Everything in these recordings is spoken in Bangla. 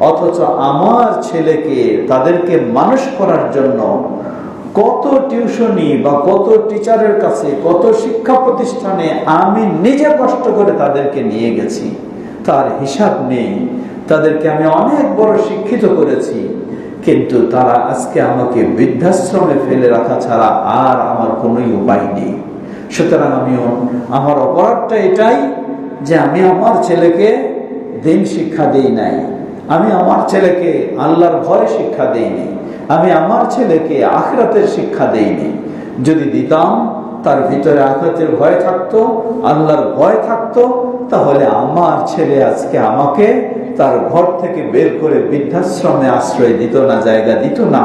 অথচ আমার ছেলেকে তাদেরকে মানুষ করার জন্য কত টিউশনি বা কত টিচারের কাছে, কত শিক্ষা প্রতিষ্ঠানে আমি নিজে কষ্ট করে তাদেরকে নিয়ে গেছি, তার হিসাব নেই। তাদেরকে আমি অনেক বড় শিক্ষিত করেছি, কিন্তু তারা আজকে আমাকে বৃদ্ধাশ্রমে ফেলে রাখা ছাড়া আর আমার কোনো উপায় নেই। সুতরাং আমার অপরাধটা এটাই যে আমি আমার ছেলেকে দিন শিক্ষা দেই নাই, আমি আমার ছেলেকে আল্লাহর ভয় শিক্ষা দেইনি, আমি আমার ছেলেকে আখিরাতের শিক্ষা দেইনি। যদি দিতাম, তার ভিতরে আখিরাতের ভয় থাকতো, আল্লাহর ভয় থাকতো, তাহলে আমার ছেলে আজকে আমাকে তার ঘর থেকে বের করে বৃদ্ধাশ্রমে আশ্রয় দিত না, জায়গা দিত না।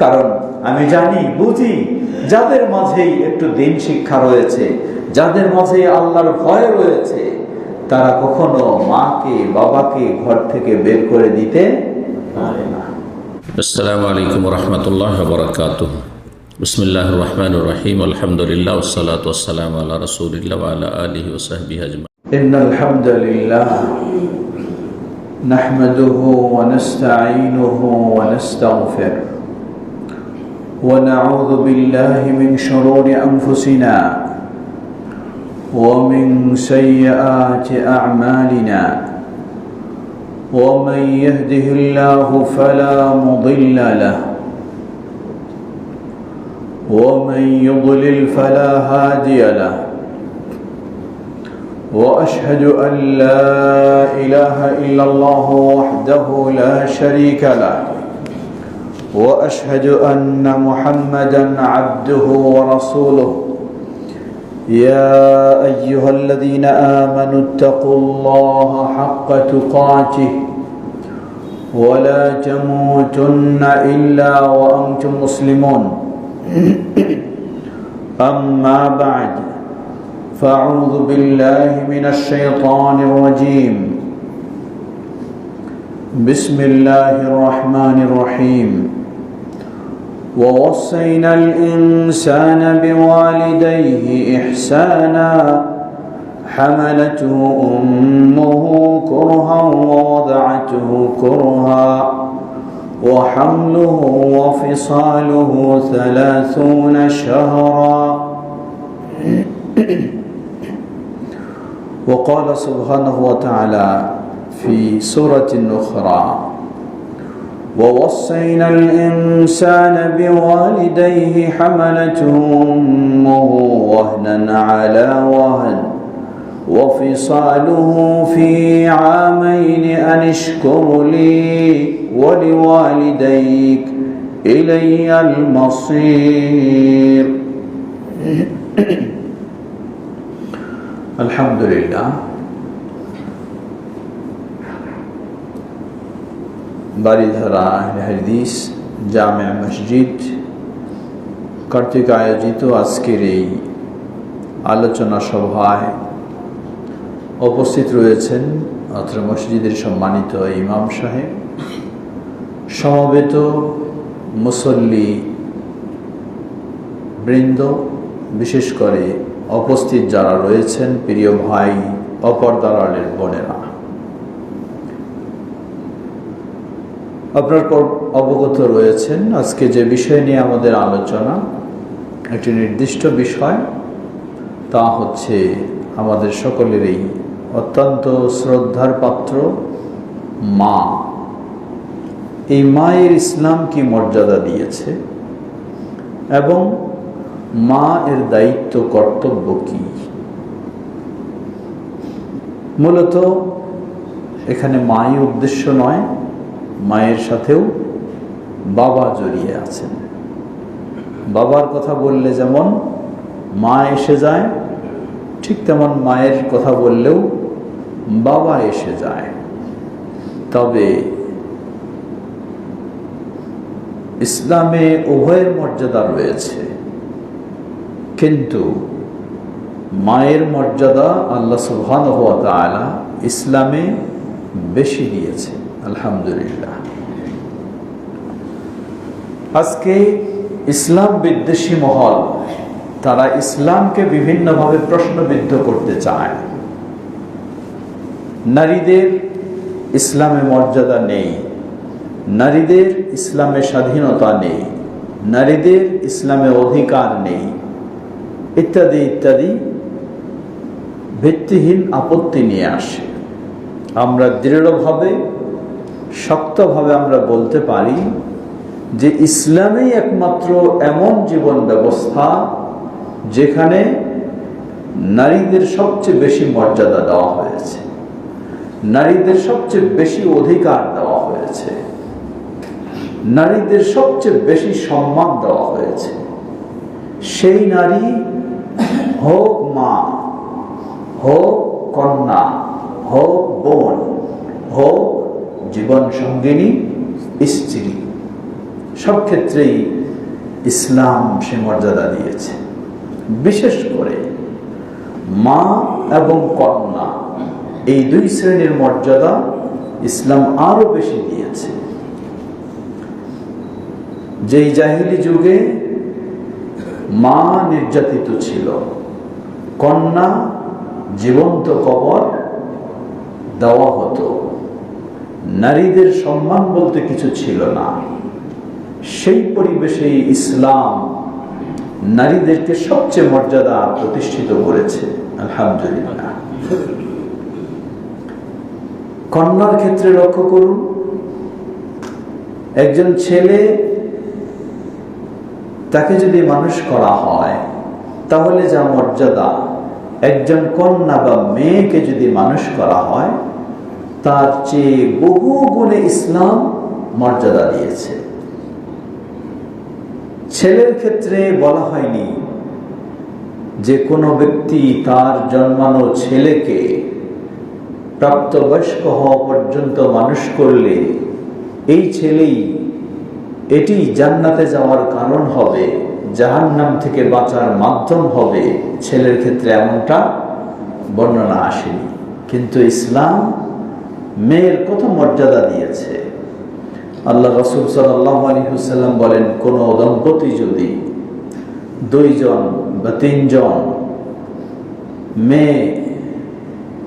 কারণ আমি জানি, বুঝি, যাদের মাঝেই একটু দিন শিক্ষা রয়েছে, যাদের মাঝে আল্লাহর ভয় রয়েছে, তারা কখনো মাকে বাবাকে ঘর থেকে বের করে দিতে পারে না। আসসালামু আলাইকুম ওয়া রাহমাতুল্লাহি ওয়া বারাকাতুহু। বিসমিল্লাহির রহমানির রহিম। আলহামদুলিল্লাহ ওয়াসসালাতু ওয়াসসালামু আলা রাসূলিল্লাহ ওয়া আলা আলিহি ওয়া সাহবিহি আজমাইন। ইন্নাল হামদালিল্লাহ নাহমাদুহু ওয়া নাস্তাঈনুহু ওয়া নাস্তাগফিরুহু ওয়া নাউযু বিল্লাহি মিন শুরুরি আনফুসিনা ومن سيئات أعمالنا ومن يهده الله فلا مضل له ومن يضلل فلا هادي له وأشهد أن لا إله إلا الله وحده لا شريك له وأشهد أن محمدا عبده ورسوله يا أيها الذين آمنوا اتقوا الله حق تقاته ولا تموتن إلا وأنتم مسلمون أما بعد فأعوذ بالله من الشيطان الرجيم بسم الله الرحمن الرحيم ووصينا الإنسان بوالديه إحسانا حملته أمه كرها ووضعته كرها وحمله وفصاله 30 شهرا وقال سبحانه وتعالى في سورة أخرى ووصينا الإنسان بوالديه حملته أمه وهنا على وهن وفصاله في عامين أن اشكر لي ولوالديك إلي المصير الحمد لله। বাড়িধারা আহলে হাদিস জামে মসজিদ কর্তৃক আয়োজিত আজকের এই আলোচনা সভায় উপস্থিত রয়েছেন অত্র মসজিদের সম্মানিত ইমাম সাহেব, সমবেত মুসল্লি বৃন্দ, বিশেষ করে উপস্থিত যারা রয়েছেন প্রিয় ভাই অপরদার আলের বোনেরা। আপনার অবগত রয়েছেন আজকে যে বিষয় নিয়ে আমাদের আলোচনা, একটি নির্দিষ্ট বিষয়, তা হচ্ছে আমাদের সকলেরই অত্যন্ত শ্রদ্ধার পাত্র মা। এই মায়ের ইসলাম কি মর্যাদা দিয়েছে এবং মা এর দায়িত্ব কর্তব্য কি। মূলত এখানে মাই উদ্দেশ্য নয়, মায়ের সাথেও বাবা জড়িয়ে আছেন। বাবার কথা বললে যেমন মা এসে যায়, ঠিক তেমন মায়ের কথা বললেও বাবা এসে যায়। তবে ইসলামে উভয়ের মর্যাদা রয়েছে, কিন্তু মায়ের মর্যাদা আল্লাহ সুবহানাহু ওয়া তাআলা ইসলামে বেশি দিয়েছে। আলহামদুলিল্লাহ। আজকে ইসলাম বিদ্বেষী মহল, তারা ইসলামকে বিভিন্নভাবে প্রশ্নবিদ্ধ করতে চায়। নারীদের ইসলামে মর্যাদা নেই, নারীদের ইসলামে স্বাধীনতা নেই, নারীদের ইসলামে অধিকার নেই, ইত্যাদি ইত্যাদি ভিত্তিহীন আপত্তি নিয়ে আসে। আমরা দৃঢ়ভাবে, শক্তভাবে আমরা বলতে পারি যে ইসলামেই একমাত্র এমন জীবন ব্যবস্থা যেখানে নারীদের সবচেয়ে বেশি মর্যাদা দেওয়া হয়েছে, নারীদের সবচেয়ে বেশি অধিকার দেওয়া হয়েছে, নারীদের সবচেয়ে বেশি সম্মান দেওয়া হয়েছে। সেই নারী হোক মা, হোক কন্যা, হোক বোন, হোক জীবন সঙ্গিনী, স্ত্রী, সব ক্ষেত্রেই ইসলাম সে মর্যাদা দিয়েছে। বিশেষ করে মা এবং কন্যা, এই দুই শ্রেণীর মর্যাদা ইসলাম আরো বেশি দিয়েছে। যেই জাহিলি যুগে মা নির্যাতিত ছিল, কন্যা জীবন্ত কবর দেওয়া হতো, নারীদের সম্মান বলতে কিছু ছিল না, সেই পরিবেশে ইসলাম নারীদেরকে সবচেয়ে মর্যাদা প্রতিষ্ঠিত করেছে। আলহামদুলিল্লাহ। কন্যার ক্ষেত্রে লক্ষ্য করুন, একজন ছেলে তাকে যদি মানুষ করা হয় তাহলে যা মর্যাদা, একজন কন্যা বা মেয়েকে যদি মানুষ করা হয় তার চেয়ে বহু গুণে ইসলাম মর্যাদা দিয়েছে। ছেলের ক্ষেত্রে বলা হয়নি যে কোনো ব্যক্তি তার জন্মানো ছেলেকে প্রাপ্তবয়স্ক হওয়া পর্যন্ত মানুষ করলে এই ছেলেই এটি জান্নাতে যাওয়ার কারণ হবে, জাহান্নাম থেকে বাঁচার মাধ্যম হবে। ছেলের ক্ষেত্রে এমনটা বর্ণনা আসেনি, কিন্তু ইসলাম মেয়ের কত মর্যাদা দিয়েছে। আল্লাহ রাসূল সাল্লাল্লাহু আলাইহি ওয়াসাল্লাম বলেন, কোন দম্পতি যদি 2 জন বা 3 জন মেয়ে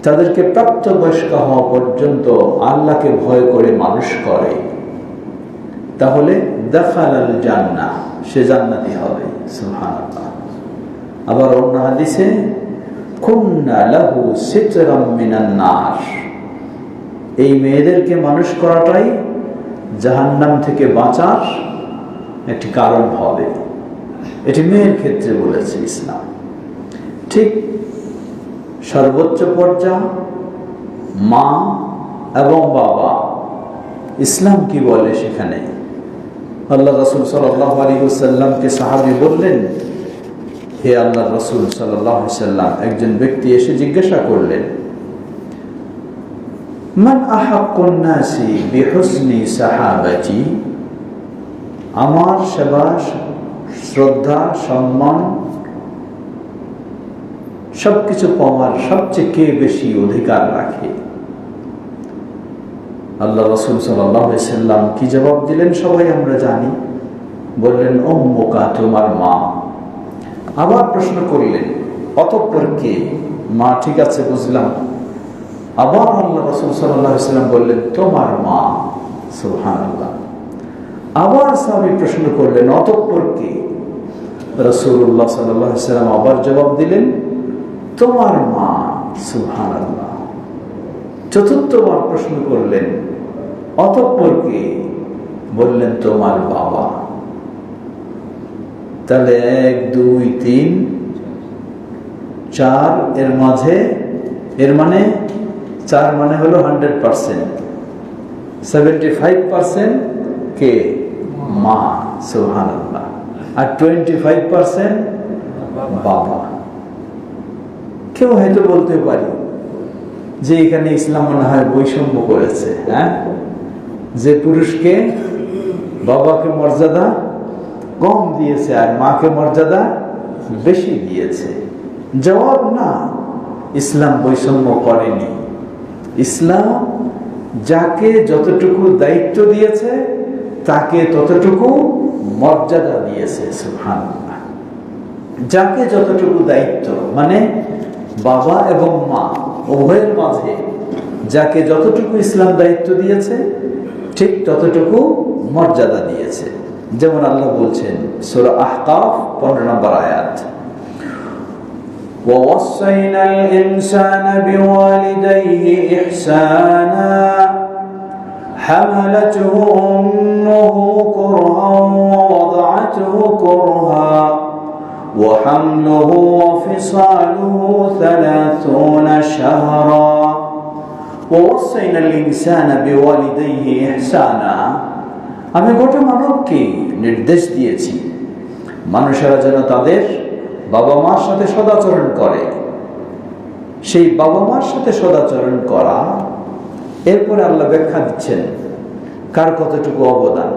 তাদেরকে প্রাপ্তবয়স্ক হওয়া পর্যন্ত আল্লাহকে ভয় করে মানুষ করে, তাহলে দাখালাল জান্নাহ, সে জান্নাতি হবে। সুবহানাল্লাহ। আবার অন্য হাদিসে কুন্না লাহু সিতরাম মিনান নার, এই মেয়েদেরকে মানুষ করাটাই জাহান্নাম থেকে বাঁচার একটি কারণ হবে। এটি মেয়ের ক্ষেত্রে বলেছে ইসলাম। ঠিক সর্বোচ্চ পর্যায় মা এবং বাবা, ইসলাম কি বলে সেখানে? আল্লাহ রাসূল সাল্লাল্লাহু আলাইহি ওয়াসাল্লামকে সাহাবী বললেন, হে আল্লাহ রাসূল সাল্লাল্লাহু আলাইহি ওয়াসাল্লাম, একজন ব্যক্তি এসে জিজ্ঞাসা করলেন, মান আহাক্কুন নাসি বিহুসনি সাহাবাতি, আমার সেবা, শ্রদ্ধা, সম্মান সবকিছু পাওয়ার সবচেয়ে কে বেশি অধিকার রাখে? আল্লাহ রাসূল সাল্লাল্লাহু আলাইহি ওয়াসাল্লাম কি জবাব দিলেন সবাই আমরা জানি। বললেন, উম্মুকা, তোমার মা। আবার প্রশ্ন করলেন, অতঃপর কে? মা, ঠিক আছে বুঝলাম। আবার আল্লাহ রাসূল সাল্লাল্লাহু আলাইহি ওয়াসাল্লাম বললেন, তোমার মা। সুবহানাল্লাহ। আবার সাহাবী প্রশ্ন করলেন, অতঃপর কে? রাসূলুল্লাহ সাল্লাল্লাহু আলাইহি ওয়াসাল্লাম আবার জবাব দিলেন, তোমার মা। সুবহানাল্লাহ। চতুর্থবার প্রশ্ন করলেন, অতঃপর কে? বললেন, তোমার বাবা। তাহলে 1 2 3 4 এর মাঝে, এর মানে 4 মানে হলো 100%, 75% কে? মা। সুবহানাল্লাহ। আর 25% বাবা। কেউ হয়তো বলতে পারি যে এখানে ইসলাম মনে হয় বৈষম্য করেছে, হ্যাঁ, যে পুরুষকে বাবাকে মর্যাদা কম দিয়েছে আর মাকে মর্যাদা বেশি দিয়েছে। জবাব, না, ইসলাম বৈষম্য করেনি। ইসলাম যাকে যতটুকু দায়িত্ব দিয়েছে তাকে ততটুকু মর্যাদা দিয়েছে। সুবহানাল্লাহ। যাকে যতটুকু দায়িত্ব, মানে বাবা এবং মা উভয়ের মাঝে যাকে যতটুকু ইসলাম দায়িত্ব দিয়েছে ঠিক ততটুকু মর্যাদা দিয়েছে। যেমন আল্লাহ বলছেন সূরা আহকাফ 15 নম্বর আয়াত, وَوَصَّيْنَا الْإِنسَانَ بِوَالِدَيْهِ إِحْسَانًا حَمَلَتْهُ أُمُّهُ كُرْهًا وَوَضَعَتْهُ كُرْهًا وَحَمْلُهُ وَفِصَالُهُ 30 شهرا وَوَصَّيْنَا الْإِنسَانَ بِوَالِدَيْهِ إِحْسَانًا। আমি গোটা মানবকে নির্দেশ দিয়েছি মানুষেরা যেন তাদের বাবা মার সাথে সদাচরণ করে। সেই বাবা মার সাথে সদাচরণ করা, এরপরে আল্লাহ ব্যাখ্যা দিচ্ছেন কার কতটুকু অবদান।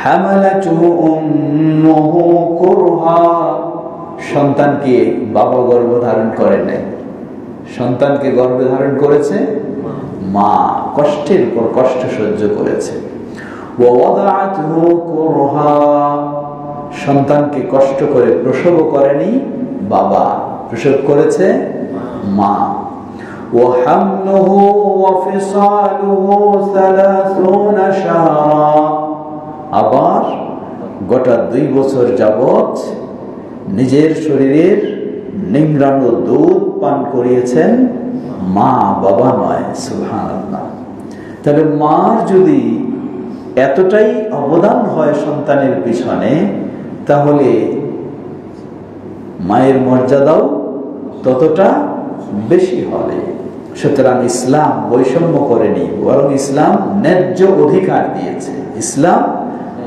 হামালাতুহু উম্মুহু কুরহা, সন্তানকে বাবা গর্ভে ধারণ করে নাই, সন্তানকে গর্ভে ধারণ করেছে মা, কষ্টের পর কষ্ট সহ্য করেছে। ওয়া ওয়াদাআতুহু কুরহা, সন্তানকে কষ্ট করে প্রসব করেনি বাবা, প্রসব করেছে মা। ওয়া হামলুহু ওয়া ফিসালুহু 30 শাহরা, আবার গোটা 2 বছর যাবত নিজের শরীরের নিংড়ানো দুধ পান করিয়েছেন মা, বাবা নয়। সুবহানাল্লাহ। তবে মার যদি এতটাই অবদান হয় সন্তানের পিছনে, তাহলে মায়ের মর্যাদাও ততটা বেশি হবে। সুতরাং ইসলাম বৈষম্য করেনি, বরং ইসলাম ন্যায্য অধিকার দিয়েছে। ইসলাম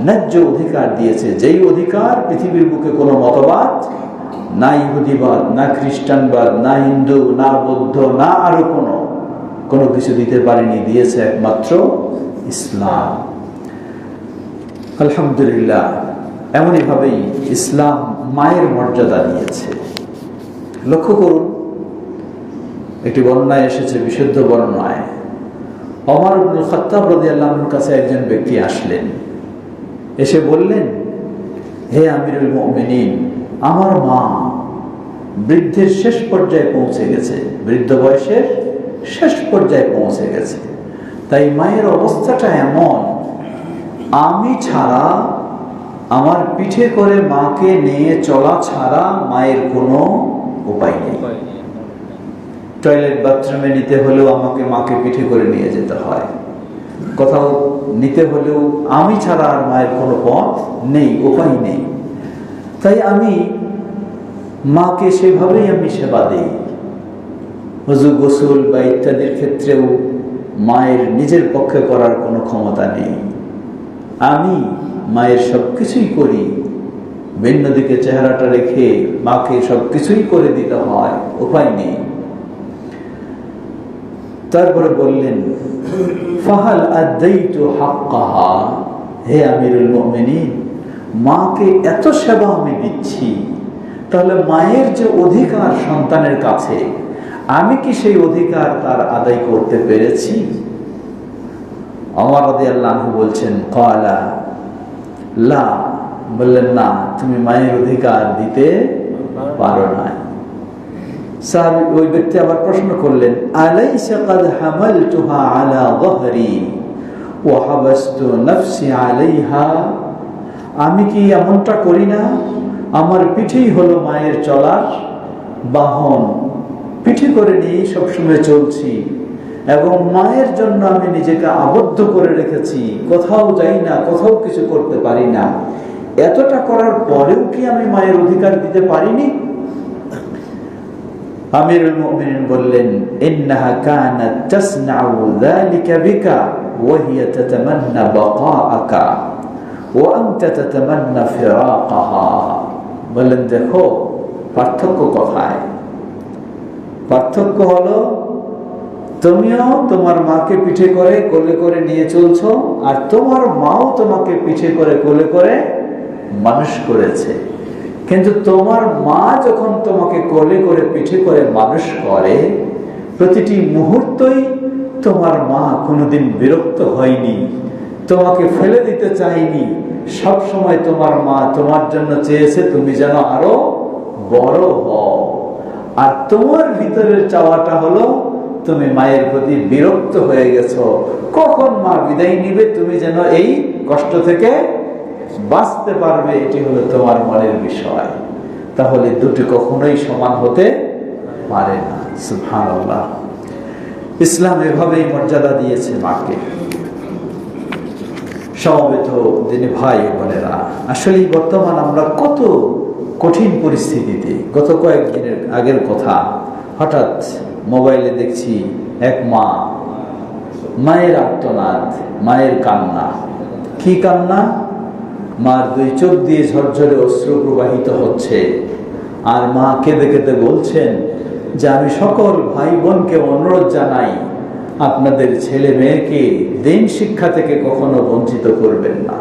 ন্যায্য অধিকার দিয়েছে, যেই অধিকার পৃথিবীর বুকে কোনো মতবাদ, না ইহুদিবাদ, না খ্রিস্টানবাদ, না হিন্দু, না বৌদ্ধ, না আরো কোনো কিছু দিতে পারেনি, দিয়েছে একমাত্র ইসলাম। আলহামদুলিল্লাহ, এমনই ভাবেই ইসলাম মায়ের মর্যাদা নিয়েছে। লক্ষ্য করুন, একটি বর্ণনায় এসেছে, বিশুদ্ধ বর্ণনায়, ওমর ইবনে খাত্তাব রাদিয়াল্লাহু আনহুর কাছে একজন ব্যক্তি আসলেন, এসে বললেন, হে আমিরুল মুমিনিন, আমার মা বৃদ্ধের শেষ পর্যায়ে পৌঁছে গেছে, বৃদ্ধ বয়সের শেষ পর্যায়ে পৌঁছে গেছে। তাই মায়ের অবস্থাটা এমন, আমি ছাড়া, আমার পিঠে করে মাকে নিয়ে চলা ছাড়া মায়ের কোনো উপায় নেই। টয়লেট বাথরুমে নিতে হলেও আমাকে মাকে পিঠে করে নিয়ে যেতে হয়, কোথাও নিতে হলেও আমি ছাড়া আর মায়ের কোনো পথ নেই, উপায় নেই। তাই আমি মাকে সেভাবেই আমি সেবা দিই। ওযু গোসল বা ইত্যাদির ক্ষেত্রেও মায়ের নিজের পক্ষে করার কোনো ক্ষমতা নেই, আমি মায়ের সবকিছুই করি। ভিন্ন দিকে চেহারাটা রেখে মাকে সবকিছুই করে দিতে হয়, উপায় নেই। তারপরে বললেন, ফাহাল আদাইতু হাক্কাহা, হে আমিরুল মুমিনিন, মাকে এত সেবা আমি দিচ্ছি, তাহলে মায়ের যে অধিকার সন্তানের কাছে, আমি কি সেই অধিকার তার আদায় করতে পেরেছি? ওমর রাদিয়াল্লাহু আনহু বলছেন, ক্বালা লা, বললেন না, তুমি মায়ের অধিকার দিতে পারো না। সাহাবী ওই ব্যক্তি আবার প্রশ্ন করলেন, আলাইসা ক্বাদ হামালতুহা আলা যহরি ওয়া হাবাসতু নাফসি আলাইহা, আমি কি এমনটা করি না? আমার পিঠেই হলো মায়ের চলার বাহন, পিঠে করে নিয়ে সবসময় চলছি, এবং মায়ের জন্য আমি নিজেকে আবদ্ধ করে রেখেছি, কোথাও যাই না, কোথাও কিছু করতে পারি না। এতটা করার পরেও কি আমি মায়ের অধিকার দিতে পারিনি? আমিরুল মুমিনিন বললেন, ইন্নাহা কানাত তাসনাউ যালিকা বিকা ওয়া হিয়া তাতামান্না বাকাআকা ওয়া আনতা তাতামান্না ফিরাকাহা। বললেন, দেখো পার্থক্য কোথায়? পার্থক্য হলো, তুমিও তোমার মাকে পিঠে করে কোলে করে নিয়ে চলছো, আর তোমার মাও তোমাকে পিঠে করে কোলে করে মানুষ করেছে। কিন্তু তোমার মা যখন তোমাকে কোলে করে পিঠে করে মানুষ করে, প্রতিটি মুহূর্তই তোমার মা কোনোদিন বিরক্ত হয়নি, তোমাকে ফেলে দিতে চায়নি। সব সময় তোমার মা তোমার জন্য চেয়েছে তুমি যেন আরো বড় হও, আর তোমার ভিতরের চাওয়াটা হলো তুমি মায়ের প্রতি বিরক্ত হয়ে গেছো, কখন মা বিদায় নিবে তুমি যেন এই কষ্ট থেকে বাঁচতে পারবে, এটি হলো তোমার মনের বিষয়। তাহলে দুটি কখনোই সমান হতে পারে না। সুবহানাল্লাহ। ইসলাম এভাবেই মর্যাদা দিয়েছে মাকে। সমবেত দিনী ভাই বোনেরা, আসলে বর্তমান আমরা কত কঠিন পরিস্থিতিতে, গত কয়েকদিনের আগের কথা, হঠাৎ মোবাইলে দেখছি এক মা, মায়ের আর্তনাদ, মায়ের কান্না। কি কান্না? মার দুই চোখ দিয়ে ঝরঝরে অশ্রু প্রবাহিত হচ্ছে, আর মা কেঁদে কেঁদে বলছেন যে আমি সকল ভাই বোনকে অনুরোধ জানাই, আপনাদের ছেলে মেয়েকে দিন শিক্ষা থেকে কখনো বঞ্চিত করবেন না।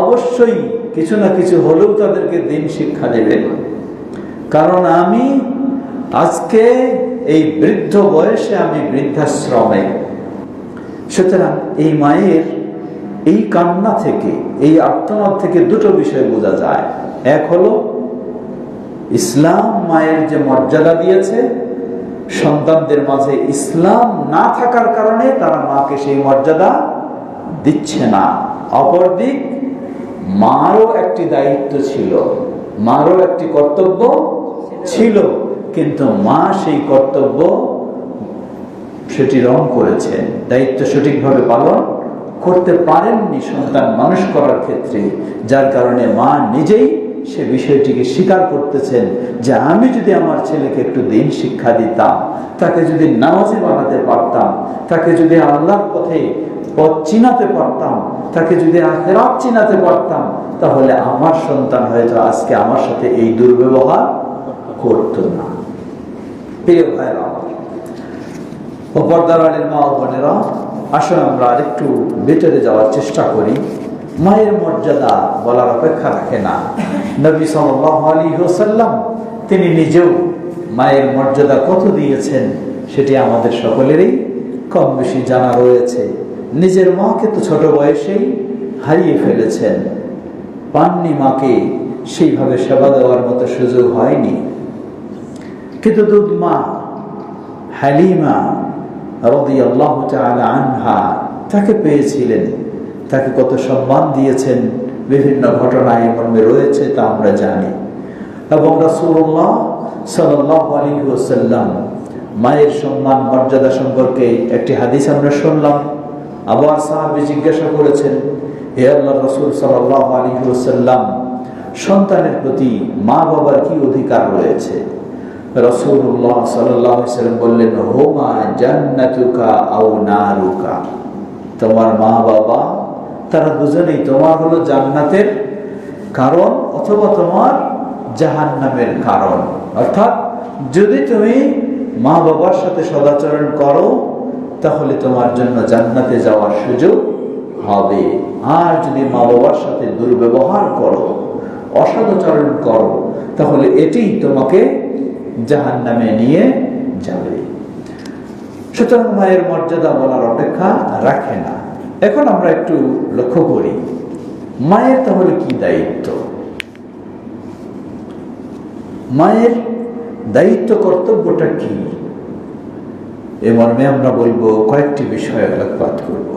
অবশ্যই কিছু না কিছু হলেও তাদেরকে দিন শিক্ষা দেবেন, কারণ আমি আজকে এই বৃদ্ধ বয়সে আমি বৃদ্ধাশ্রমে। সুতরাং এই মায়ের এই কান্না থেকে, এই আর্তনাদ থেকে দুটো বিষয় বোঝা যায়। এক হলো ইসলাম মায়ের যে মর্যাদা দিয়েছে, সন্তানদের মাঝে ইসলাম না থাকার কারণে তারা মাকে সেই মর্যাদা দিচ্ছে না। অপরদিক মারও একটি দায়িত্ব ছিল, মারও একটি কর্তব্য ছিল, কিন্তু মা সেই কর্তব্য সেটি রং করেছেন, দায়িত্ব সঠিকভাবে পালন করতে পারেননি সন্তান মানুষ করার ক্ষেত্রে, যার কারণে মা নিজেই সে বিষয়টিকে স্বীকার করতেছেন যে আমি যদি আমার ছেলেকে একটু দিন শিক্ষা দিতাম, তাকে যদি নামাজি বানাতে পারতাম, তাকে যদি আল্লাহর পথে পথ চিনাতে পারতাম, তাকে যদি আখিরাত চিনাতে পারতাম, তাহলে আমার সন্তান হয়তো আজকে আমার সাথে এই দুর্ব্যবহার করতো না। প্রিয় ভাইরা আমার, পর্দার আড়ালের মা ও বোনেরা, আসলে আমরা আরেকটু ভেতরে যাওয়ার চেষ্টা করি। মায়ের মর্যাদা বলার অপেক্ষা রাখে না। নবী সাল্লাল্লাহু আলাইহি ওয়াসাল্লাম তিনি নিজেও মায়ের মর্যাদা কত দিয়েছেন সেটি আমাদের সকলেরই কম বেশি জানা রয়েছে। নিজের মাকে তো ছোট বয়সেই হারিয়ে ফেলেছেন, পাননি মাকে সেইভাবে সেবা দেওয়ার মতো সুযোগ হয়নি। কিন্তু দুধ মা হালিমা রাদিয়াল্লাহু তাআলা আনহা তাকে পেয়েছিলেন, তাকে কত সম্মান দিয়েছেন, বিভিন্ন ঘটনায় মর্মে রয়েছে তা আমরা জানি। এবং রাসূলুল্লাহ সাল্লাল্লাহু আলাইহি ওয়াসাল্লাম মায়ের সম্মান মর্যাদা সম্পর্কে একটি হাদিস আমরা শুনলাম। আবার সাহাবী জিজ্ঞাসা করেছেন, হে আল্লাহর রাসূল সাল্লাল্লাহু আলাইহি ওয়াসাল্লাম, সন্তানের প্রতি মা বাবার কি অধিকার রয়েছে? রাসূলুল্লাহ সাল্লাল্লাহু আলাইহি ওয়াসাল্লাম বললেন, হুমা জান্নাতুকা আও নারুকা, তোমার মা বাবা তারা দুজনেই তোমার হলো জান্নাতের কারণ অথবা তোমার জাহান্নামের কারণ। অর্থাৎ যদি তুমি মা বাবার সাথে সদাচরণ করো তাহলে তোমার জন্য জান্নাতে যাওয়ার সুযোগ হবে, আর যদি মা বাবার সাথে দুর্ব্যবহার করো, অসদাচরণ করো, তাহলে এটি তোমাকে জাহান্নামে নিয়ে যাবে। সুতরাং মায়ের মর্যাদা বলার অপেক্ষা রাখে না। এখন আমরা একটু লক্ষ্য করি মায়ের তাহলে কি দায়িত্ব। মায়ের দায়িত্ব কর্তব্যটা কি, এ মর্মে আমরা বলবো কয়েকটি বিষয় আলোকপাত করব।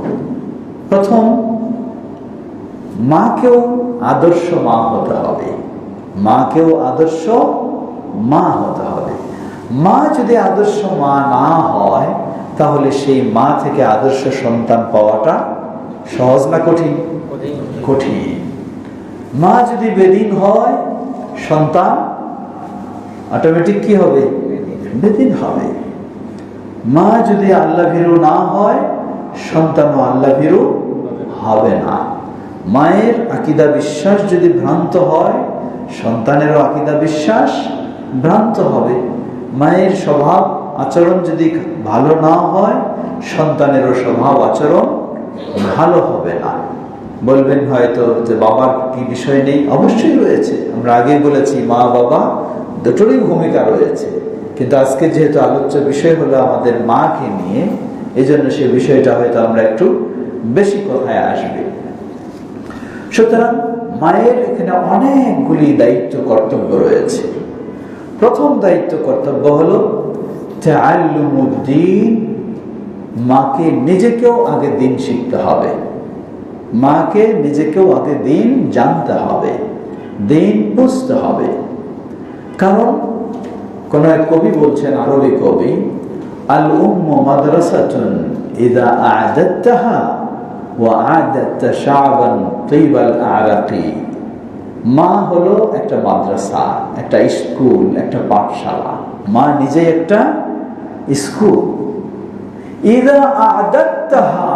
প্রথম, মাকেও আদর্শ মা হতে হবে, মাকেও আদর্শ মা হতে হবে। মা যদি আদর্শ মা না হয় তাহলে সেই মা থেকে আদর্শ সন্তান পাওয়াটা সহজ না কঠিন? কঠিন। মা যদি বেদিন হয় সন্তান অটোমেটিক কি হবে? বেদিন হবে। মা যদি আল্লাহ ভীরু না হয় সন্তানও আল্লাহ ভীরু হবে না। মায়ের আকীদা বিশ্বাস যদি ভ্রান্ত হয় সন্তানেরও আকীদা বিশ্বাস ভ্রান্ত হবে। মায়ের স্বভাব আচরণ যদি ভালো না হয় সন্তানেরও স্বভাব আচরণ ভালো হবে না। বলবেন হয়তো যে বাবার কি বিষয় নেই? অবশ্যই রয়েছে। আমরা আগে বলেছি মা বাবা দুটোরই ভূমিকা রয়েছে, কিন্তু আজকে যেহেতু আলোচ্য বিষয় হলো আমাদের মাকে নিয়ে, এই জন্য সে বিষয়টা হয়তো আমরা একটু বেশি কথায় আসবে। সুতরাং মায়ের এখানে অনেকগুলি দায়িত্ব কর্তব্য রয়েছে। প্রথম দায়িত্ব কর্তব্য হলো তাআল্লুমুদ্দীন মাকে নিজেকেও আগে দিন শিখতে হবে, মাকে নিজেকেও আগে দিন জানতে হবে, দিন বুঝতে হবে। কারণ কোন এক কবি বলছেন, আরবি কবি, আল উম্মু মাদ্রাসাতুন ইযা আ'দাদতাহা ওয়া আ'দাদতা শা'বান তিবাল আরাকি। মা হলো একটা মাদ্রাসা, একটা স্কুল, একটা পাঠশালা। মা নিজে একটা স্কুল। ইযা আ'দাদতাহা,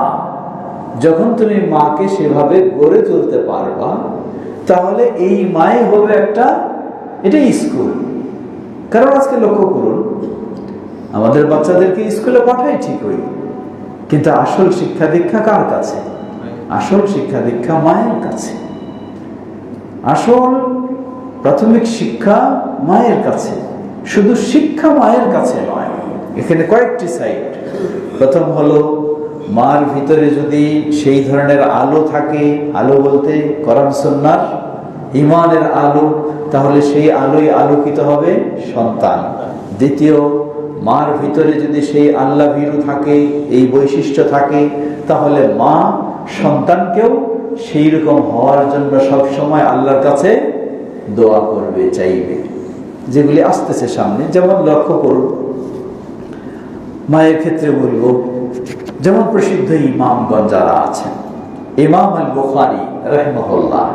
যখন তুমি মাকে সেভাবে গড়ে তুলতে পারবা, তাহলে এই মাই হবে একটা, এটা স্কুল। কারণ আজকে লক্ষ্য করুন, আমাদের বাচ্চাদেরকে স্কুলে পাঠাই ঠিকই, কিন্তু আসল শিক্ষা দীক্ষা কার কাছে? আসল শিক্ষা দীক্ষা মায়ের কাছে। আসল প্রাথমিক শিক্ষা মায়ের কাছে। শুধু শিক্ষা মায়ের কাছে নয়, এখানে কয়েকটি সাইড। প্রথম হলো, মার ভিতরে যদি সেই ধরনের আলো থাকে, আলো বলতে কোরআন সুন্নাহর ঈমানের আলো, তাহলে সেই আলোয় আলোকিত হবে সন্তান। দ্বিতীয়, মার ভিতরে যদি সেই আল্লাহ ভীরু থাকে, এই বৈশিষ্ট্য থাকে, তাহলে মা সন্তানকেও সেই রকম হওয়ার জন্য সবসময় আল্লাহর কাছে দোয়া করবে, চাইবে, যেগুলি আসতেছে সামনে। যেমন লক্ষ্য করুন, মায়ের ক্ষেত্রে বলবো, যেমন প্রসিদ্ধ ইমামগণ যারা আছেন, ইমাম আল বুখারী রাহিমাহুল্লাহ,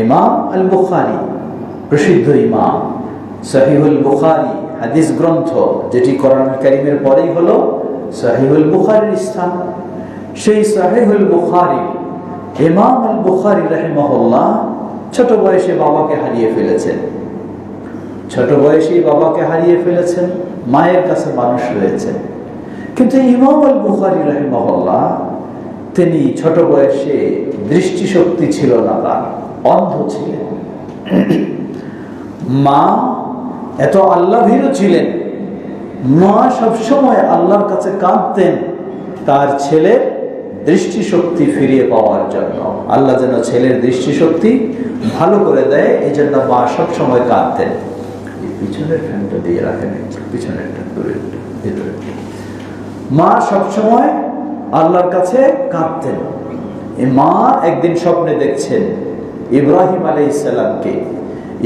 ইমাম আল বুখারী প্রসিদ্ধ ইমাম, সহিহুল বুখারী হাদিস গ্রন্থ, যেটি কোরআন কারীমের পরেই হলো সহিহুল বুখারীর স্থান। সেই সহিহুল বুখারী ইমাম আল বুখারী রাহিমাহুল্লাহ ছোট বয়সে বাবাকে হারিয়ে ফেলেছেন। ছোট বয়সেই বাবাকে হারিয়ে ফেলেছেন, মায়ের কাছে মানুষ হয়েছেন। কিন্তু ইমাম আল বুখারী রাহিমাহুল্লাহ, তিনি ছোট বয়সে দৃষ্টিশক্তি ছিল না, তার অন্ধ ছিলেন। মা এত আল্লাহ ভীরু ছিলেন, মা সবসময় আল্লাহর কাছে কাঁদতেন তার ছেলের দৃষ্টিশক্তি ফিরিয়ে পাওয়ার জন্য। আল্লাহ যেন ছেলের দৃষ্টিশক্তি ভালো করে দেয়, এই জন্য মা সবসময় কাঁদতেন। পিছনের ফ্যানটা দিয়ে রাখেন, পিছনেরটা, ভিতরেরটা। মা সবসময় আল্লাহর কাছে কাঁদতেন। মা একদিন স্বপ্নে দেখছেন ইব্রাহিম আলাইহিস সালামকে।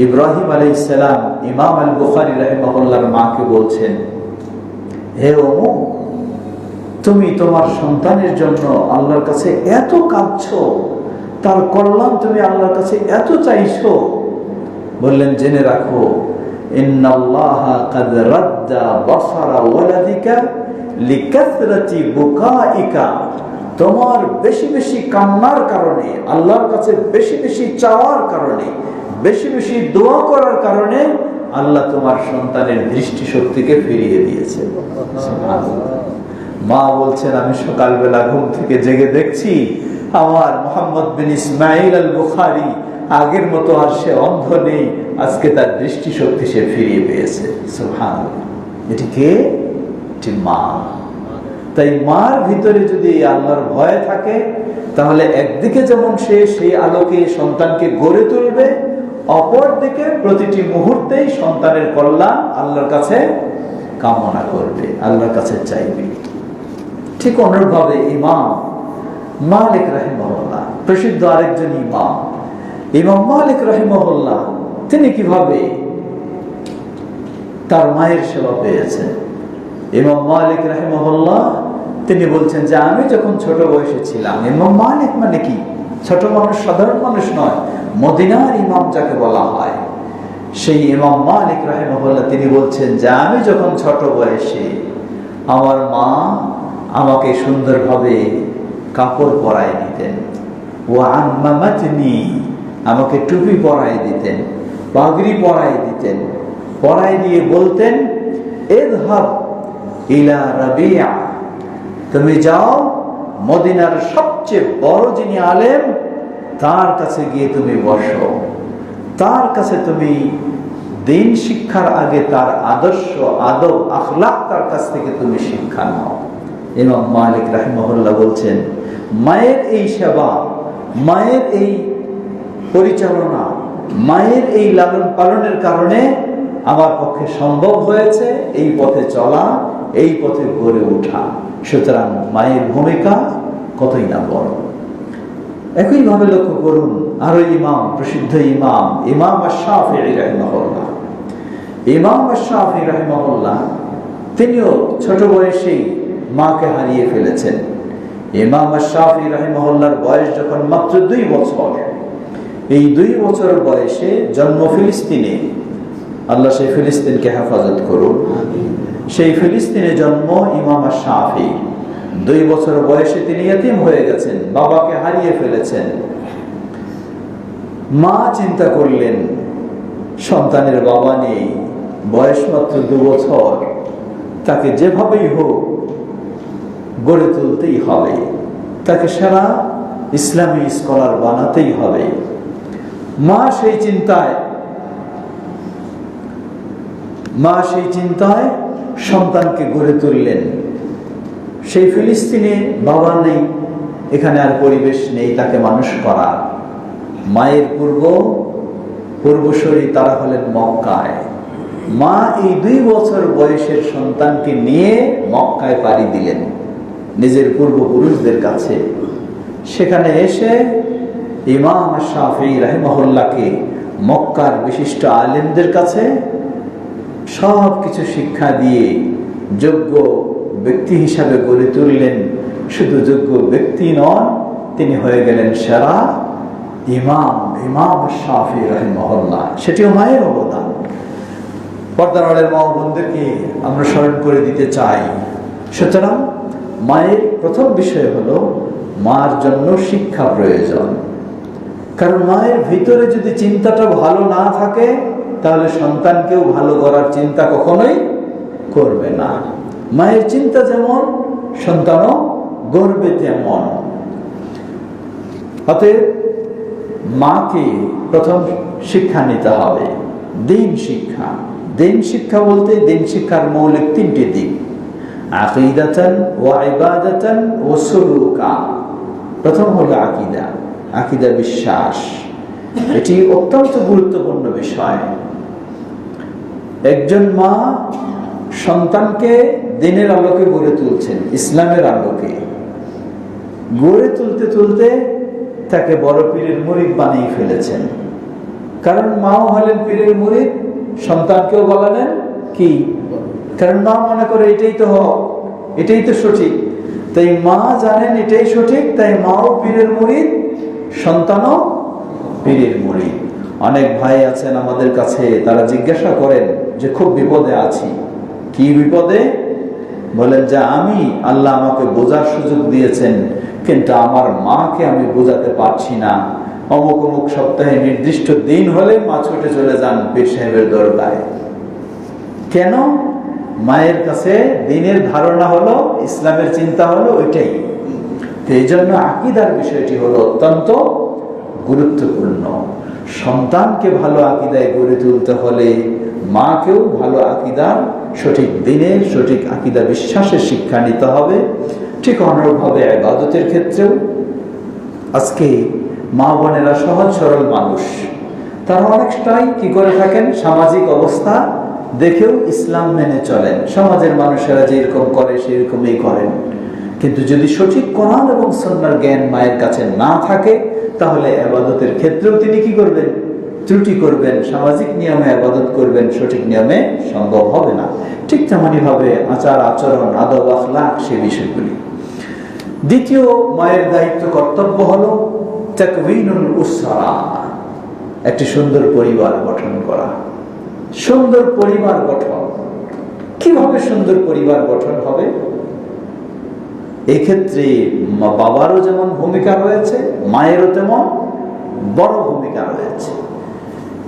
ইব্রাহিম আলাইহিস সালাম ইমাম আল বুখারী রাহিমাহুল্লাহর মাকে বলছেন, হে ওমু, তুমি তোমার সন্তানের জন্য আল্লাহর কাছে এত কাঁদছো, তার কল্যাণ তুমি আল্লাহর কাছে এত চাইছো। বললেন, জেনে রাখো, ইন্নাল্লাহা কাদ রাদ্দা বাসারা ওয়ালাদিকা লিকাসরাতি বুকাইকা। তোমার বেশি বেশি কান্নার কারণে, আল্লাহর কাছে বেশি বেশি চাওয়ার কারণে, বেশি বেশি দোয়া করার কারণে আল্লাহ তোমার সন্তানের দৃষ্টিশক্তিকে ফিরিয়ে দিয়েছে। মা বলছেন, আমি সকালবেলা ঘুম থেকে জেগে দেখছি আমার মোহাম্মদ বিন ইসমাইল আল বুখারী আগের মতো আর সে অন্ধ নেই, আজকে তার দৃষ্টিশক্তি সে ফিরিয়ে পেয়েছে। সুবহানাল্লাহ। এটি কে? এটি মা। তাই মার ভিতরে যদি আল্লাহর ভয় থাকে, তাহলে একদিকে যেমন সে সেই আলোকে সন্তানকে গড়ে তুলবে, অপরদিকে প্রতিটি মুহূর্তেই সন্তানের কল্যাণ আল্লাহর কাছে কামনা করবে, আল্লাহর কাছে চাইবে। ঠিক অনুরূপভাবে ইমাম মালিক রাহিমাহুল্লাহ, প্রসিদ্ধ আরেকজন ইমাম, ইমাম মালিক রাহিমাহুল্লাহ, তিনি কিভাবে তার মায়ের সেবা পেয়েছেন। ইমাম মালিক রাহিমাহুল্লাহ তিনি বলছেন যে, আমি যখন ছোট বয়সে ছিলাম, ইমাম মালিক মানে কি? ছোট মানুষ, সাধারণ মানুষ নয়, মদিনার ইমাম যাকে বলা হয়, সেই ইমাম মালিক রাহিমাহুল্লাহ তিনি বলছেন যে, আমি যখন ছোট বয়সে, আমার মা আমাকে সুন্দরভাবে কাপড় পরায় দিতেন, ওয়া আম্মামাতনি, আমাকে টুপি পরায় দিতেন, পাগড়ি পরায় দিতেন, পরায় দিয়ে বলতেন, ইযহাব ইলা রাবিয়া, তুমি যাও মদিনার সবচেয়ে বড় যিনি আলেম, তার কাছে গিয়ে তুমি বসো, তার কাছে তুমি দিন শিক্ষার আগে তার আদর্শ, আদব, আখলাক তার কাছ থেকে তুমি শিক্ষা নাও। ইমাম মালিক রাহিমাহুল্লাহ বলছেন, মায়ের এই সেবা, মায়ের এই পরিচালনা, মায়ের এই লালন পালনের কারণে আমার পক্ষে সম্ভব হয়েছে এই পথে চলা, এই পথে গড়ে ওঠা। সুতরাং মায়ের ভূমিকা কতই না বড়। একইভাবে লক্ষ্য করুন আরো ইমাম, প্রসিদ্ধ ইমাম আশ-শাফিঈ রাহিমাহুল্লাহ। ইমাম আশ-শাফিঈ রাহিমাহুল্লাহ তিনিও ছোট বয়সেই মাকে হারিয়ে ফেলেছেন। ইমাম আশ-শাফিঈ রাহিমাহুল্লাহর বয়স যখন মাত্র 2 বছর, এই 2 বছর বয়সে জন্ম ফিলিস্তিনে। আল্লাহ সেই ফিলিস্তিনকে হেফাজত করুন। সেই ফিলিস্তিনে জন্ম ইমাম আশ-শাফিঈ। 2 বছর বয়সে তিনি ইতিম হয়ে গেছেন, বাবাকে হারিয়ে ফেলেছেন। মা চিন্তা করলেন সন্তানের বাবা নেই, বয়স মাত্র 2 বছর, তাকে যেভাবেই হোক গড়ে তুলতেই হবে, তাকে সেরা ইসলামী স্কলার বানাতেই হবে। মা সেই চিন্তায় সন্তানকে গড়ে তুললেন। সেই ফিলিস্তিনে বাবা নেই, এখানে আর পরিবেশ নেই তাকে মানুষ করা। মায়ের পূর্বসূরি তারা হলেন মক্কায়। মা এই 2 বছর বয়সের সন্তানকে নিয়ে মক্কায় পাড়ি দিলেন নিজের পূর্বপুরুষদের কাছে। সেখানে এসে ইমাম আশ-শাফিঈ রাহিমাহুল্লাহকে মক্কার বিশিষ্ট আলেমদের কাছে সব কিছু শিক্ষা দিয়ে যোগ্য ব্যক্তি হিসাবে গড়ে তুললেন। শুধু যোগ্য ব্যক্তি নন, তিনি হয়ে গেলেন সেরা ইমাম আশ-শাফিঈ রাহিমাহুল্লাহ। সেটিও মায়ের অবদান। পর্দার আড়ালের মা ও বোনদেরকে আমরা স্মরণ করে দিতে চাই। সুতরাং মায়ের প্রথম বিষয় হলো মার জন্য শিক্ষা প্রয়োজন। কারণ মায়ের ভিতরে যদি চিন্তাটা ভালো না থাকে তাহলে সন্তানকেও ভালো করার চিন্তা কখনোই করবে না। মায়ের চিন্তা যেমন, সন্তানও গড়বে তেমন। অতএব মাকে প্রথম শিক্ষা নিতে হবে, দিন শিক্ষা। দিন শিক্ষা বলতে দিন শিক্ষার মৌলিক 3টি দিক, আকীদাতান ওয়া ইবাদাতান ওয়া সুলুকা। প্রথম হলো আকীদা বিশ্বাস। এটি অত্যন্ত গুরুত্বপূর্ণ বিষয়। একজন মা সন্তানকে দিনের আলোকে গড়ে তুলছেন, ইসলামের আলোকে গড়ে তুলতে তুলতে তাকে বড় পীরের মুরিদ বানিয়ে ফেলেছেন। কারণ মাও হলেন পীরের মুরিদ, সন্তানকেও বলালেন কি, কারণ মা মনে করে এটাই তো হক, এটাই তো সঠিক। তাই মা জানেন এটাই সঠিক, তাই মাও পীরের মুরিদ, সন্তানও পীরের মুরিদ। অনেক ভাই আছেন আমাদের কাছে, তারা জিজ্ঞাসা করেন যে খুব বিপদে আছি। কি বিপদে? বলেন যে আমি, আল্লাহ আমাকে বোঝার সুযোগ দিয়েছেন, কিন্তু আমার মাকে আমি বোঝাতে পারছি না। অমুক অমুক সপ্তাহে নির্দিষ্ট দিন হলে মা ছুটে চলে যান পীর সাহেবের দরগায়। কেন? মায়ের কাছে দিনের ধারণা হলো, ইসলামের চিন্তা হলো ওইটাই। এই জন্য আকীদার বিষয়টি হলো অত্যন্ত গুরুত্বপূর্ণ। সন্তানকে ভালো আকীদায় গড়ে তুলতে হলে মাকেও ভালো আকীদার, সঠিক দিনের, সঠিক আকীদা বিশ্বাসের শিক্ষা নিতে হবে। ঠিক অনুরূপভাবে ইবাদতের ক্ষেত্রেও আজকে মা বোনেরা সহজ সরল মানুষ, তারা অনেকটাই কি করে থাকেন, সামাজিক অবস্থা দেখেও ইসলাম মেনে চলেন। সমাজের মানুষেরা যেরকম করে সেরকমই করেন। কিন্তু যদি সঠিক কোরআন এবং সুন্নাহর জ্ঞান মায়ের কাছে না থাকে তাহলে ইবাদতের ক্ষেত্রেও তিনি কি করবেন, ত্রুটি করবেন। সামাজিক নিয়মে ইবাদত করবেন, সঠিক নিয়মে সম্ভব হবে না। ঠিক তেমনি ভাবে আচার আচরণ, আদব আখলাক, সে বিষয়গুলি। দ্বিতীয় মায়ের দায়িত্ব, কর্তব্য হলো তাকওয়িনুল উসরা, একটি সুন্দর পরিবার গঠন করা। সুন্দর পরিবার গঠন কিভাবে সুন্দর পরিবার গঠন হবে? এক্ষেত্রে বাবারও যেমন ভূমিকা রয়েছে, মায়েরও তেমন বড় ভূমিকা রয়েছে।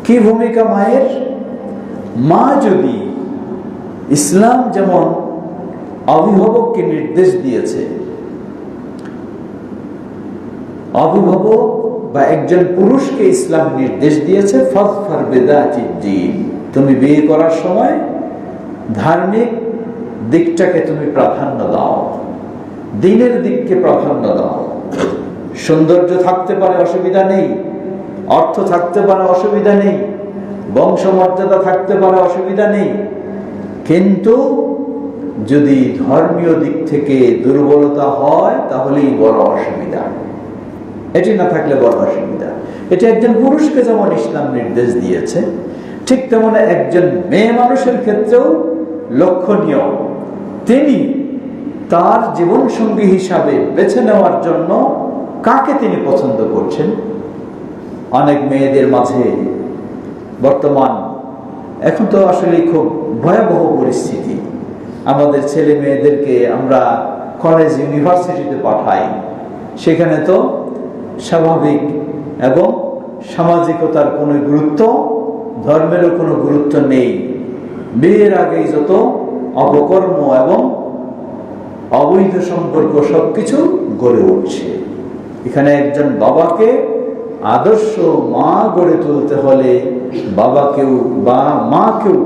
কি ভূমিকা মায়ের? মা যদি, ইসলাম যেমন অভিভাবককে নির্দেশ দিয়েছে, অভিভাবক বা একজন পুরুষকে ইসলাম নির্দেশ দিয়েছে, ফাযফার বিযাতিদ দ্বীন, তুমি বিয়ে করার সময় ধার্মিক দিকটাকে তুমি প্রাধান্য দাও, দিনের দিককে প্রাধান্য দাও। সৌন্দর্য থাকতে পারে, অসুবিধা নেই, অর্থ থাকতে পারে, অসুবিধা নেই, বংশমর্যাদা থাকতে পারে, অসুবিধা নেই, কিন্তু যদি ধর্মীয় দিক থেকে দুর্বলতা হয় তাহলেই বড় অসুবিধা, এটি না থাকলে বড় অসুবিধা। এটি একজন পুরুষকে যেমন ইসলাম নির্দেশ দিয়েছে, ঠিক তেমন একজন মেয়ে মানুষের ক্ষেত্রেও লক্ষণীয়। তিনি তার জীবন সঙ্গী হিসাবে বেছে নেওয়ার জন্য কাকে তিনি পছন্দ করছেন। অনেক মেয়েদের মাঝে বর্তমান এখন তো আসলে খুব ভয়াবহ পরিস্থিতি, আমাদের ছেলে মেয়েদেরকে আমরা কলেজ ইউনিভার্সিটিতে পাঠাই, সেখানে তো স্বাভাবিক এবং সামাজিকতার কোনো গুরুত্ব, ধর্মেরও কোনো গুরুত্ব নেই। বিয়ের আগেই যত অপকর্ম এবং অবৈধ সম্পর্ক সবকিছু গড়ে উঠছে। এখানে একজন বাবাকে আদর্শ মা গড়ে তুলতে হলে বাবাকেও বা মাকেও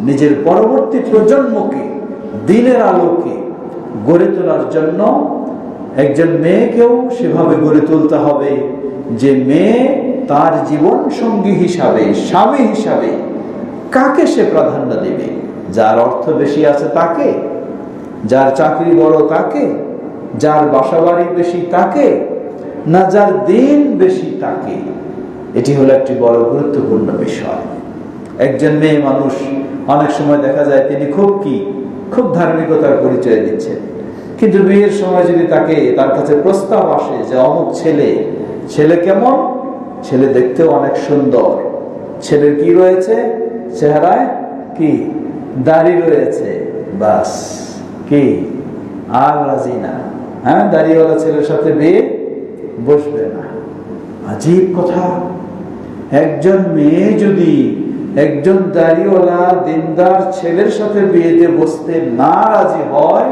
নিজের পরবর্তী প্রজন্মকে দিনের আলোকে গড়ে তোলার জন্য একজন মেয়েকেও সেভাবে গড়ে তুলতে হবে যে মেয়ে তার জীবন সঙ্গী হিসাবে, স্বামী হিসাবে কাকে সে প্রাধান্য দেবে। যার অর্থ বেশি আছে তাকে, যার চাকরি বড় তাকে, যার বাসাবাড়ি বেশি তাকে, না যার দিন বেশি তাকে। এটি হলো একটি বড় গুরুত্বপূর্ণ বিষয়। একজন মেয়ে মানুষ অনেক সময় দেখা যায় তিনি খুব ধার্মিকতার পরিচয় দিচ্ছেন, কিন্তু বিয়ের সময় যদি তার কাছে প্রস্তাব আসে যে অমুক ছেলে কেমন, ছেলে দেখতেও অনেক সুন্দর, ছেলের কি রয়েছে চেহারায়, কি দাড়ি রয়েছে, বাস, কি আর রাজি না, হ্যাঁ দাড়িওয়ালা ছেলের সাথে বিয়ে বসবে না। আজীব কথা। একজন মেয়ে যদি একজন দাড়িওয়ালা দিনদার ছেলের সাথে বিয়েতে বসতে না রাজি হয়,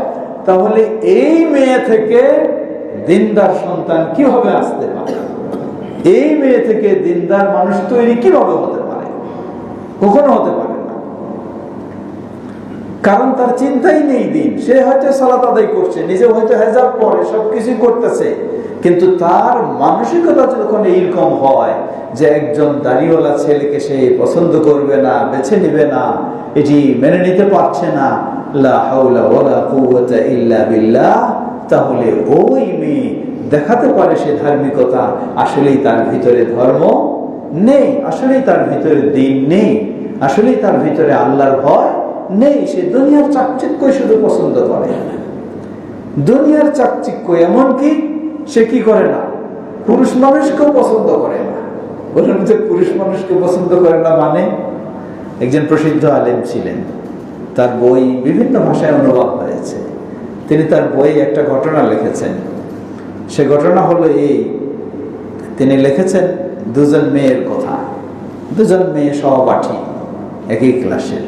তাহলে এই মেয়ে থেকে দিনদার সন্তান কিভাবে আসতে পারে? এই মেয়ে থেকে দিনদার মানুষ তৈরি কিভাবে হতে পারে? কখনো হতে পারে না। কারণ তার চিন্তাই নেই দিন। সে হয়তো সালাত আদায় করছে, নিজে হয়তো হেজাব পরে, সবকিছু করতেছে, কিন্তু তার মানসিকতা যখন এইরকম হয় যে একজন দাড়িওয়ালা ছেলেকে সে পছন্দ করবে না, বেছে নিবে না, এটি মেনে নিতে পারছে না, লা হাওলা ওয়ালা কুওয়াতা ইল্লা বিল্লাহ, তাহলে ওই মেয়ে দেখাতে পারে সে ধার্মিকতা, আসলেই তার ভিতরে ধর্ম নেই, আসলেই তার ভিতরে দ্বীন নেই, আসলেই তার ভিতরে আল্লাহর ভয় নেই। সে দুনিয়ার চাকচিক্য শুধু পছন্দ করে, দুনিয়ার চাকচিক্য। এমনকি সে কি করে না, পুরুষ মানুষকেও পছন্দ করে না। বললেন যে পুরুষ মানুষকে পছন্দ করে না মানে? একজন প্রসিদ্ধ আলেম ছিলেন, তার বই বিভিন্ন ভাষায় অনুবাদ হয়েছে। তিনি তার বইয়ে একটা ঘটনা লিখেছেন। সে ঘটনা হলো এই, তিনি লিখেছেন দুজন মেয়ের কথা, দুজন মেয়ে সহপাঠী একই ক্লাসের।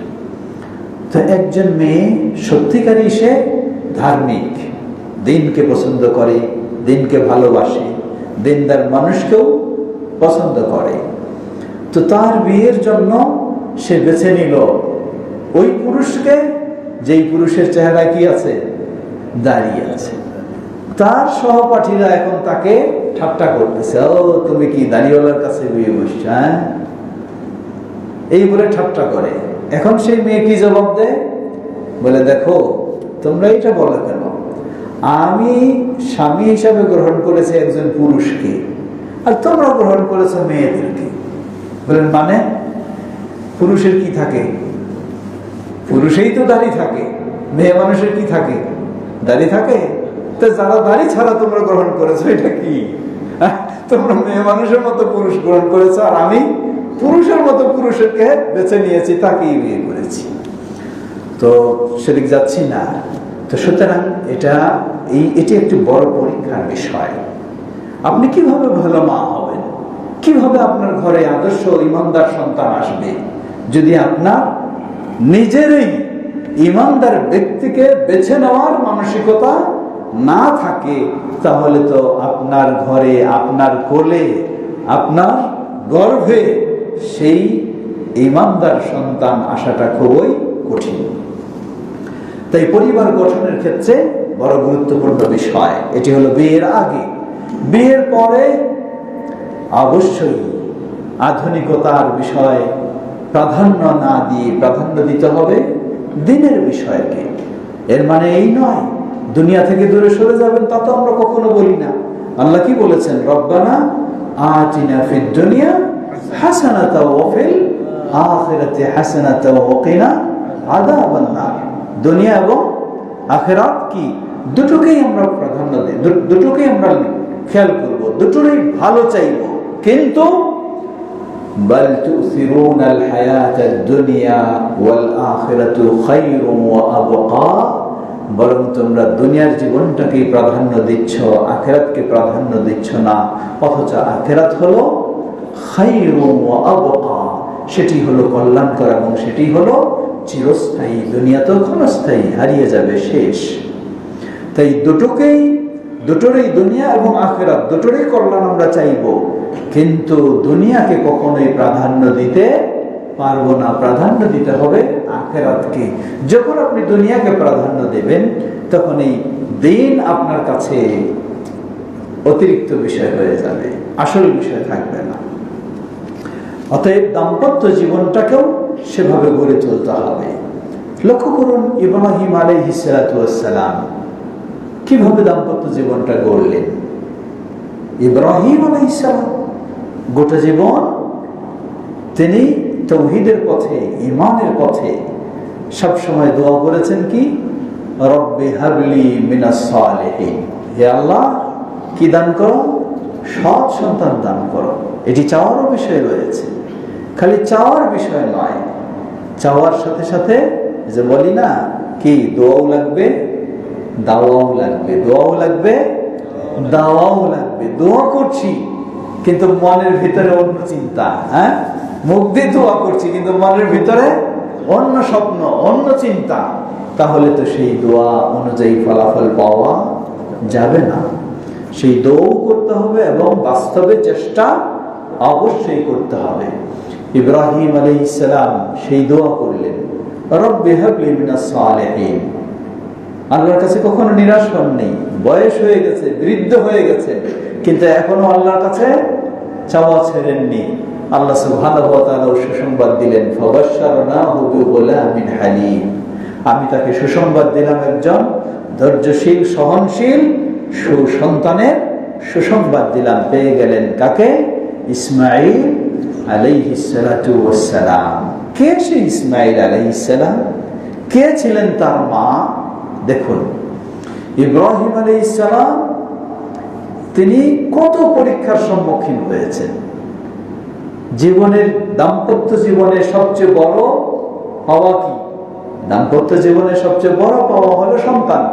তো একজন মেয়ে সত্যিকারই সে ধার্মিক, দিনকে পছন্দ করে, দিনকে ভালোবাসে, দিনদার মানুষকেও পছন্দ করে। তো তার বিয়ের জন্য সে বেছে নিল ওই পুরুষকে যেই পুরুষের চেহারায় কি আছে, দাঁড়িয়ে আছে। তার সহপাঠীরা এখন তাকে ঠাট্টা করতেছে, ও তুমি কি দাড়িওয়ালার কাছে বিয়ে বসছ, হ্যাঁ, এই বলে ঠাট্টা করে। এখন সেই মেয়ে কি জবাব দেয়? বলে, দেখো তোমরা এটা বলো কেন, আমি স্বামী হিসাবে গ্রহণ করেছি একজন পুরুষকে, আর তোমরা গ্রহণ করেছো মেয়েদেরকে। বলেন মানে? পুরুষের কি থাকে? পুরুষেই তো দাড়ি থাকে, মেয়ে মানুষের কি থাকে? দাড়ি থাকে। তো যারা দাড়ি ছাড়া তোমরা গ্রহণ করেছো, এটা কি? তোমরা মেয়ে মানুষের মতো পুরুষ গ্রহণ করেছো, আর আমি পুরুষের মতো পুরুষকে বেছে নিয়েছি, তাকেই বিয়ে করেছি। তো সেদিক যাচ্ছি না। তো সুতরাং এটি একটি বড় পরীক্ষার বিষয়। আপনি কিভাবে ভালো মা হবেন, কিভাবে আপনার ঘরে আদর্শ ইমানদার সন্তান আসবে, যদি আপনার নিজেরই ইমানদার ব্যক্তিকে বেছে নেওয়ার মানসিকতা না থাকে, তাহলে তো আপনার ঘরে, আপনার কোলে, আপনার গর্ভে সেই ইমানদার সন্তান আসাটা খুবই কঠিন। তাই পরিবার গঠনের ক্ষেত্রে বড় গুরুত্বপূর্ণ বিষয় এটি হলো বিয়ের আগে। বিয়ের পরে অবশ্যই আধুনিকতার বিষয় প্রাধান্য না দিয়ে প্রাধান্য দিতে হবে দিনের বিষয়কে। এর মানে এই নয় দুনিয়া থেকে দূরে সরে যাবেন, তা তো আমরা কখনো বলি না। আল্লাহ কি বলেছেন? রব্বানা আতিনা ফিদ দুনিয়া হাসানাতাও ওয়া ফিল আখিরাতি হাসানাতাও ওয়া কিনা আযাবান নার। দুনিয়া এবং আখিরাত কি দুটোকেই আমরা প্রাধান্য দেই, দুটোকেই আমরা খেয়াল করব, দুটোরই ভালো চাইব। কিন্তু বাল তুসিরুনাল হায়াতাদ দুনিয়া ওয়াল আখিরাতু খায়রুন ওয়া আবকা, বরং তোমরা দুনিয়ার জীবনটাকেই প্রাধান্য দিচ্ছ, আখিরাতকে প্রাধান্য দিচ্ছ না। অথচ আখিরাত হলো খায়রুন ওয়া আবকা, সেটি হলো কল্যাণকর এবং সেটি হলো চিরস্থায়ী। দুনিয়া তো ক্ষণস্থায়ী, হারিয়ে যাবে, শেষ। তাই দুটোরই দুনিয়া এবং আখিরাত দুটোরই কল্যাণ আমরা চাইব, কিন্তু দুনিয়াকে কখনোই প্রাধান্য দিতে পারবো না। প্রাধান্য দিতে হবে আখিরাতকে। যখন আপনি দুনিয়াকে প্রাধান্য দেবেন, তখন এই দিন আপনার কাছে অতিরিক্ত বিষয় হয়ে যাবে, আসল বিষয় থাকবে না। অতএব দাম্পত্য জীবনটাকেও সেভাবে গড়ে তুলতে হবে। লক্ষ্য করুন ইব্রাহিম আলাইহিস সালাতু ওয়াস সালাম কিভাবে দাম্পত্য জীবনটা গড়লেন। ইব্রাহিম আলাইহিস সালাম গোটা জীবন তিনি তাওহীদের পথে, ঈমানের পথে সবসময় দোয়া করেছেন কি? রব্বি হাবলি মিনাস সালিহিন, হে আল্লাহ কি দান করো? সৎ সন্তান দান করো। এটি চাওয়ারও বিষয় রয়েছে, খালি চাওয়ার বিষয় নয়, চাওয়ার সাথে সাথে যে বলি না কি দোয়াও লাগবে, দাওয়াও লাগবে, দোয়াও লাগবে, দাওয়াও লাগবে। দোয়া করছি কিন্তু মনের ভিতরে অন্য চিন্তা, হ্যাঁ, মুখ দিয়ে দোয়া করছি কিন্তু মনের ভিতরে অন্য স্বপ্ন, অন্য চিন্তা, তাহলে তো সেই দোয়া অনুযায়ী ফলাফল পাওয়া যাবে না। সেই দোয়াও করতে হবে এবং বাস্তবে চেষ্টা অবশ্যই করতে হবে। ইব্রাহিম আলাইহিস সালাম সেই দোয়া করলেন, রব্বি হাবলি মিনাস সালিহিন। আল্লাহর কাছে কখনো নিরাশ হননি। বয়স হয়ে গেছে, বৃদ্ধ হয়ে গেছে, কিন্তু এখনো আল্লাহর কাছে চাওয়া ছেড়েননি। আল্লাহ সুবহানাহু ওয়া তাআলা সুসংবাদ দিলেন, ফাবাশশারনাহু বিগুলামিন হালিম। আমি তাকে সুসংবাদ দিলাম একজন ধৈর্যশীল, সহনশীল সুসন্তানের সুসংবাদ দিলাম। পেয়ে গেলেন কাকে? ইসমাঈল আলাইহিস সালাতু ওয়াস সালাম। কে সেই ইসমাঈল আলাইহিস সালাম? কে ছিলেন তার মা? দেখুন, ইব্রাহিম আলাইহিস সালাম তিনি কত পরীক্ষার সম্মুখীন হয়েছেন। জীবনের, দাম্পত্য জীবনের সবচেয়ে বড় পাওয়া কি? দাম্পত্য জীবনের সবচেয়ে বড় পাওয়া হলো সন্তান।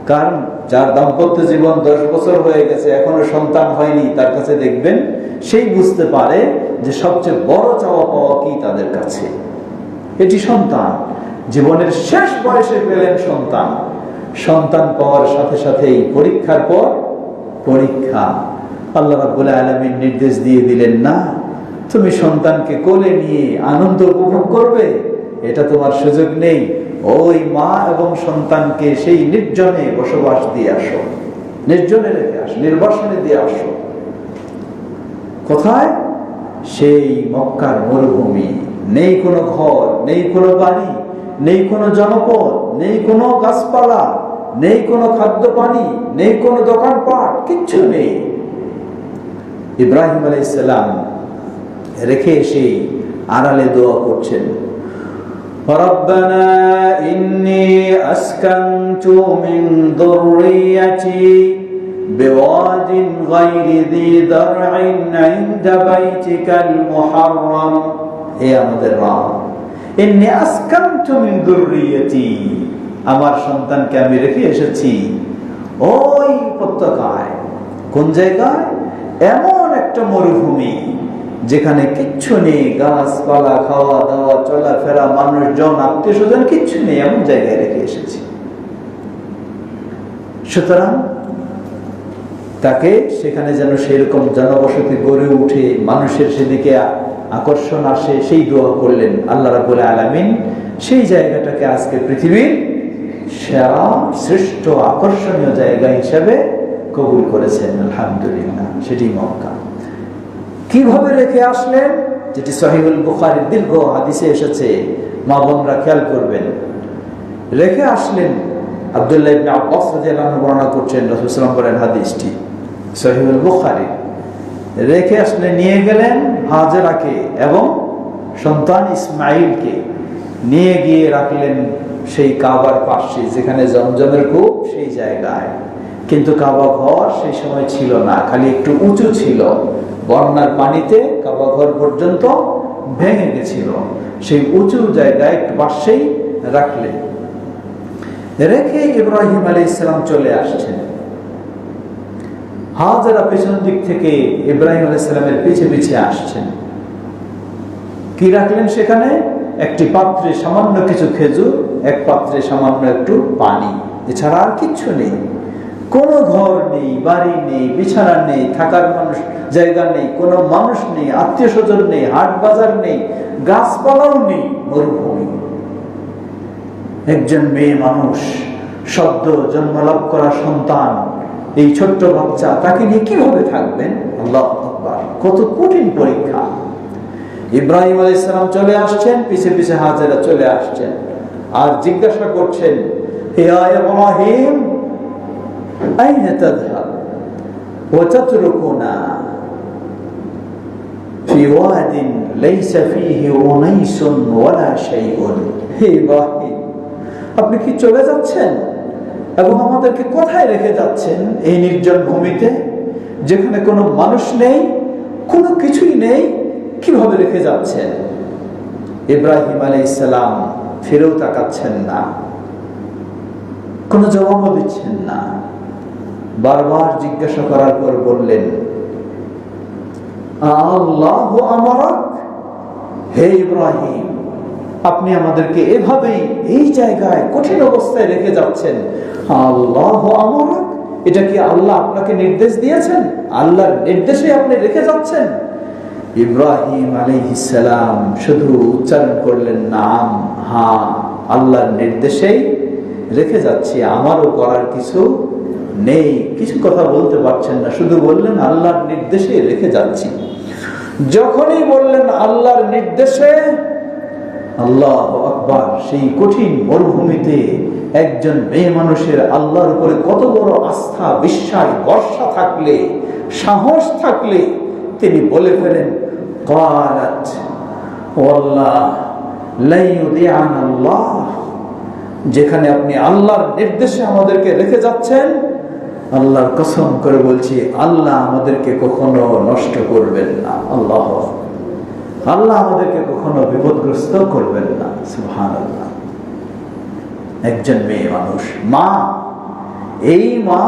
কারণ যার দাম্পত্য জীবন 10 বছর হয়ে গেছে এখনো সন্তান হয়নি, তার কাছে দেখবেন সেই বুঝতে পারে যে সবচেয়ে বড় চাওয়া পাওয়া কি তাদের কাছে, এটি সন্তান। জীবনের শেষ বয়সে পেলেন সন্তান। সন্তান পাওয়ার সাথে সাথেই পরীক্ষার পর পরীক্ষা। আল্লাহ রাব্বুল আলামিন নির্দেশ দিয়ে দিলেন, না, তুমি সন্তানকে কোলে নিয়ে আনন্দ উপভোগ করবে, এটা তোমার সুযোগ নেই। ওই মা এবং সন্তানকে সেই নির্জনে বসবাস দিয়ে আসো, নির্জনে রেখে আসো, নির্বাসনে দিয়ে আসো। কোথায়? সেই মক্কার মরুভূমি। নেই কোনো ঘর, নেই কোনো বাড়ি, নেই কোনো জনপদ, নেই কোনো গাছপালা, নেই কোনো খাদ্য পানি, নেই কোনো দোকানপাট, কিচ্ছু নেই। ইব্রাহিম আলাইহিস সালাম রেখে এসে আড়ালে দোয়া করছেন, রব্বানা ইন্নী আসকানতু মিন যুররিয়াতি বিওয়াদিন গায়রি যী দারইন ইনদা বাইতিকাল মুহাররম। হে আমাদের রব, ইন্নী আসকানতু মিন যুররিয়াতি, আমার সন্তানকে আমি রেখে এসেছি ওই উপত্যকায়। কোন জায়গায়? এমন একটা মরুভূমি যেখানে কিচ্ছু নেই, গাছপালা, খাওয়া দাওয়া, চলাফেরা, মানুষজন, আত্মীয় স্বজন কিচ্ছু নেই, এমন জায়গায় রেখে এসেছি। সুতরাং তাকে সেখানে যেন সেরকম জনবসতি গড়ে উঠে, মানুষের সেদিকে আকর্ষণ আসে, সেই দোয়া করলেন। আল্লাহ রাব্বুল আলামিন সেই জায়গাটাকে আজকে পৃথিবীর সেরা, শ্রেষ্ঠ, আকর্ষণীয় জায়গা হিসেবে কবুল করেছেন, আলহামদুলিল্লাহ। সেটি মক্কা। কিভাবে রেখে আসলেন? যেটি সহিহুল বুখারীর দীর্ঘ হাদিসে এসেছে। মা বোনরা খেয়াল করবেন, রেখে আসলেন। আব্দুল্লাহ ইবনে আব্বাস রাদিয়াল্লাহু আনহু বর্ণনা করছেন, রাসূল সাল্লাল্লাহু আলাইহি ওয়াসাল্লাম বলেন হাদিসটি সহিহুল বুখারী, রেখে আসলে নিয়ে গেলেন হাজেরাকে এবং সন্তান ইসমাঈলকে নিয়ে গিয়ে রাখলেন সেই কাবার পাশে, যেখানে জমজমের কূপ সেই জায়গায়। কিন্তু কাবা ঘর সেই সময় ছিল না, খালি একটু উঁচু ছিল, বন্যার পানিতে কাবা ঘর পর্যন্ত ভেঙে গেছিল। সেই উঁচু জায়গায় একটু পাশেই রাখলেন। রেখে ইব্রাহিম আলাইহিস সালাম চলে আসছেন। হাজেরা পেছন দিক থেকে ইব্রাহিম আলাইহিস সালামের পিছে পিছে আসছেন। কি রাখলেন সেখানে? একটি পাত্রে সামান্য কিছু খেজুর, এক পাত্রে সামান্য একটু পানি, এছাড়া আর কিচ্ছু নেই। কোনো ঘর নেই, বাড়ি নেই, বিছানা নেই, থাকার মানুষ জায়গা নেই, কোনো মানুষ নেই, আত্মীয় স্বজন নেই, হাট বাজার নেই, গাছপালাও নেই, মরুভূমি। একজন মেয়ে মানুষ, সদ্য জন্মলাভ করা সন্তান, এই ছোট্ট বাচ্চা, তাকে নিয়ে কিভাবে থাকবেন? আল্লাহু আকবার, কত কঠিন পরীক্ষা। ইব্রাহিম আলাইহিস সালাম চলে আসছেন, পিছে পিছে হাজেরা চলে আসছেন, আর জিজ্ঞাসা করছেন, হে ইব্রাহিম আইনা তাযহাব ওয়া তাতরুকুনা ফি ওয়াদিন লাইসা ফীহি উনাইসুন ওয়ালা শাইউন। হে ইব্রাহিম, আপনি কি চলে যাচ্ছেন এবং আমাদেরকে কোথায় রেখে যাচ্ছেন? এই নির্জন ভূমিতে, যেখানে কোনো মানুষ নেই, কোনো কিছুই নেই, কিভাবে রেখে যাচ্ছেন? ইব্রাহিম আলাইহিস সালাম ফিরেও তাকাচ্ছেন না, কোনো জবাবও দিচ্ছেন না। বারবার জিজ্ঞাসা করার পর বললেন, আল্লাহু আমারাক, হে ইব্রাহিম, আপনি আমাদেরকে এভাবেই এই জায়গায় কঠিন অবস্থায় রেখে যাচ্ছেন, আল্লাহু আমারাক, এটা কি আল্লাহ আপনাকে নির্দেশ দিয়েছেন? আল্লাহর নির্দেশে আপনি রেখে যাচ্ছেন? ইব্রাহিম আলাইহিস সালাম শুধু উচ্চারণ করলেন, নাম, হ্যাঁ, আল্লাহর নির্দেশেই রেখে যাচ্ছি, আমারও করার কিছু নেই। কিছু কথা বলতে পারছেন না, শুধু বললেন আল্লাহর নির্দেশে রেখে যাচ্ছি। যখনই বললেন আল্লাহর নির্দেশে, আল্লাহু আকবার, সেই কঠিন মরুভূমিতে একজন মেয়ে মানুষের আল্লাহর উপরে কত বড় আস্থা, বিশ্বাস, ভরসা থাকলে, সাহস থাকলে তিনি বলে ফেলেন, ক্বালাত ওয়াল্লাহ লা ইউদিআনা আল্লাহ, যেখানে আপনি আল্লাহর নির্দেশে আমাদেরকে রেখে যাচ্ছেন, আল্লাহর কসম করে বলছি, আল্লাহ আমাদেরকে কখনো নষ্ট করবেন না। আল্লাহ, আল্লাহ আমাদেরকে কখনো বিপদগ্রস্ত করবেন না। সুবহানাল্লাহ। একজন মেয়ে মানুষ, মা, এই মা,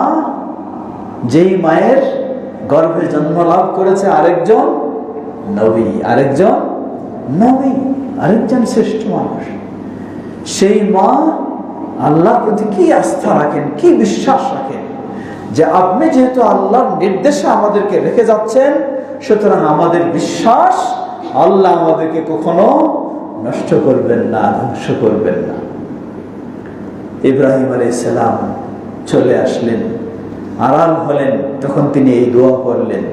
যেই মায়ের গর্ভে জন্ম লাভ করেছে আরেকজন নবী, আরেকজন নবী, আরেকজন শ্রেষ্ঠ মানুষ, সেই মা আল্লাহর প্রতি কি আস্থা রাখেন, কি বিশ্বাস রাখেন, যে আপনি যেহেতু আল্লাহর নির্দেশে আমাদেরকে রেখে যাচ্ছেন, সুতরাং আমাদের বিশ্বাস আল্লাহ আমাদেরকে কখনো নষ্ট করবেন না, ধ্বংস করবেন না। ইব্রাহিম আলাইহিস সালাম চলে আসলেন, আরাম হলেন, তখন তিনি এই দোয়া করলেন,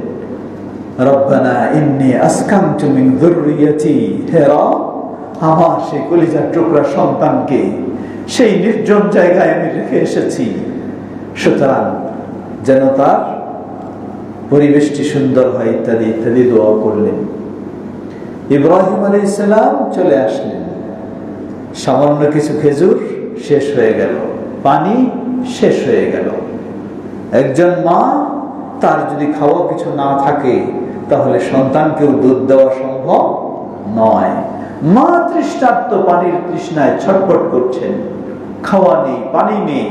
রব্বানা ইন্নী আসকানতু মিন যুররিয়াতি, হে রব, আমার সেই কলিজার টুকরা সন্তানকে সেই নির্জন জায়গায় আমি রেখে এসেছি, সুতরাং যেন তার পরিবেশটি সুন্দর হয়, ইত্যাদি ইত্যাদি দোয়া করলেন। ইব্রাহিম আলাইহিস সালাম চলে আসলেন, সামান্য কিছু খেজুর শেষ হয়ে গেল, পানি শেষ হয়ে গেল। একজন মা, তার যদি খাওয়া কিছু না থাকে, তাহলে সন্তানকেও দুধ দেওয়া সম্ভব নয়। মা তৃষ্ণার্ত, পানির তৃষ্ণায় ছটফট করছেন, খাওয়া নেই, পানি নেই,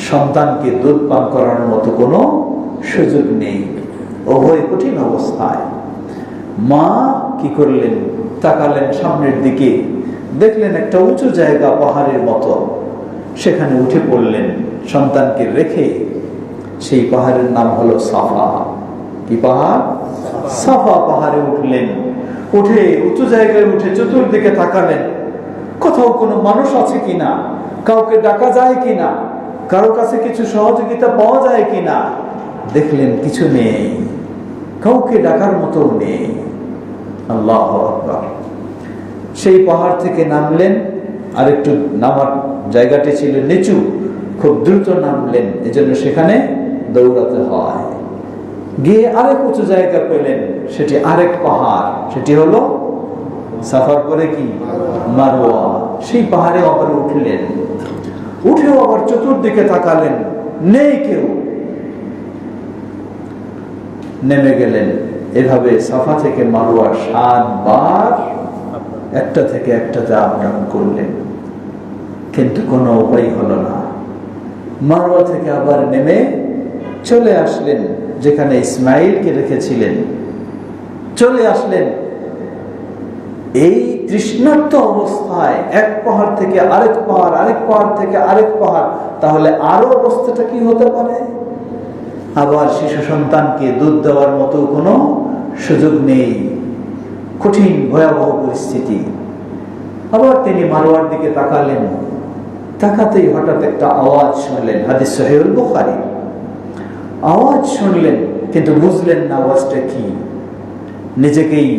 সন্তানকে দুধ পান করানোর মতো কোনো সুযোগ নেই, উভয় কঠিন অবস্থায়। মা কি করলেন? তাকালেন সামনের দিকে, দেখলেন একটা উঁচু জায়গা, পাহাড়ের মতো, সেখানে উঠে পড়লেন সন্তানকে রেখে। সেই পাহাড়ের নাম হলো সাফা। কি পাহাড়? সাফা পাহাড়ে উঠলেন। উঠে উঁচু জায়গায় উঠে চতুর্দিকে তাকালেন, কোথাও কোনো মানুষ আছে কিনা, কাউকে ডাকা যায় কিনা, কারো কাছে কিছু সহযোগিতা পাওয়া যায় কিনা। দেখলেন কিছু নেই, কাউকে ডাকার মতো নেই। আল্লাহু আকবার। সেই পাহাড় থেকে নামলেন, আর একটু নামার জায়গাটি ছিল নিচু, খুব দ্রুত নামলেন, এজন্য সেখানে দৌড়াতে হয়। গিয়ে আরেক উঁচু জায়গা পেলেন, সেটি আরেক পাহাড়, সেটি হলো সাফার করে কি মারওয়া। সেই পাহাড়ে আবার উঠলেন, উঠেও আবার চতুর্দিকে তাকালেন, নেই কেউ, নেমে গেলেন। এভাবে সাফা থেকে মারওয়া 7 বার একটা থেকে একটাতে আপ ডাউন করলেন, কিন্তু কোনো উপায় হলো না। মারওয়া থেকে আবার নেমে চলে আসলেন যেখানে ইসমাইলকে রেখেছিলেন, চলে আসলেন। এই তৃষ্ণার্ত অবস্থায় এক পাহাড় থেকে আরেক পাহাড়, আরেক পাহাড় থেকে আরেক পাহাড়, তাহলে আরো অবস্থাটা কি হতে পারে? আবার শিশু সন্তানকে দুধ দেওয়ার মতো কোনো সুযোগ নেই, কঠিন ভয়াবহ পরিস্থিতি। আবার তিনি মারওয়ার দিকে তাকালেন, তাকাতেই হঠাৎ একটা আওয়াজ শুনলেন, হাদিস সহিহুল বুখারী। আওয়াজ শুনলেন কিন্তু বুঝলেন না আওয়াজটা কি। নিজেকেই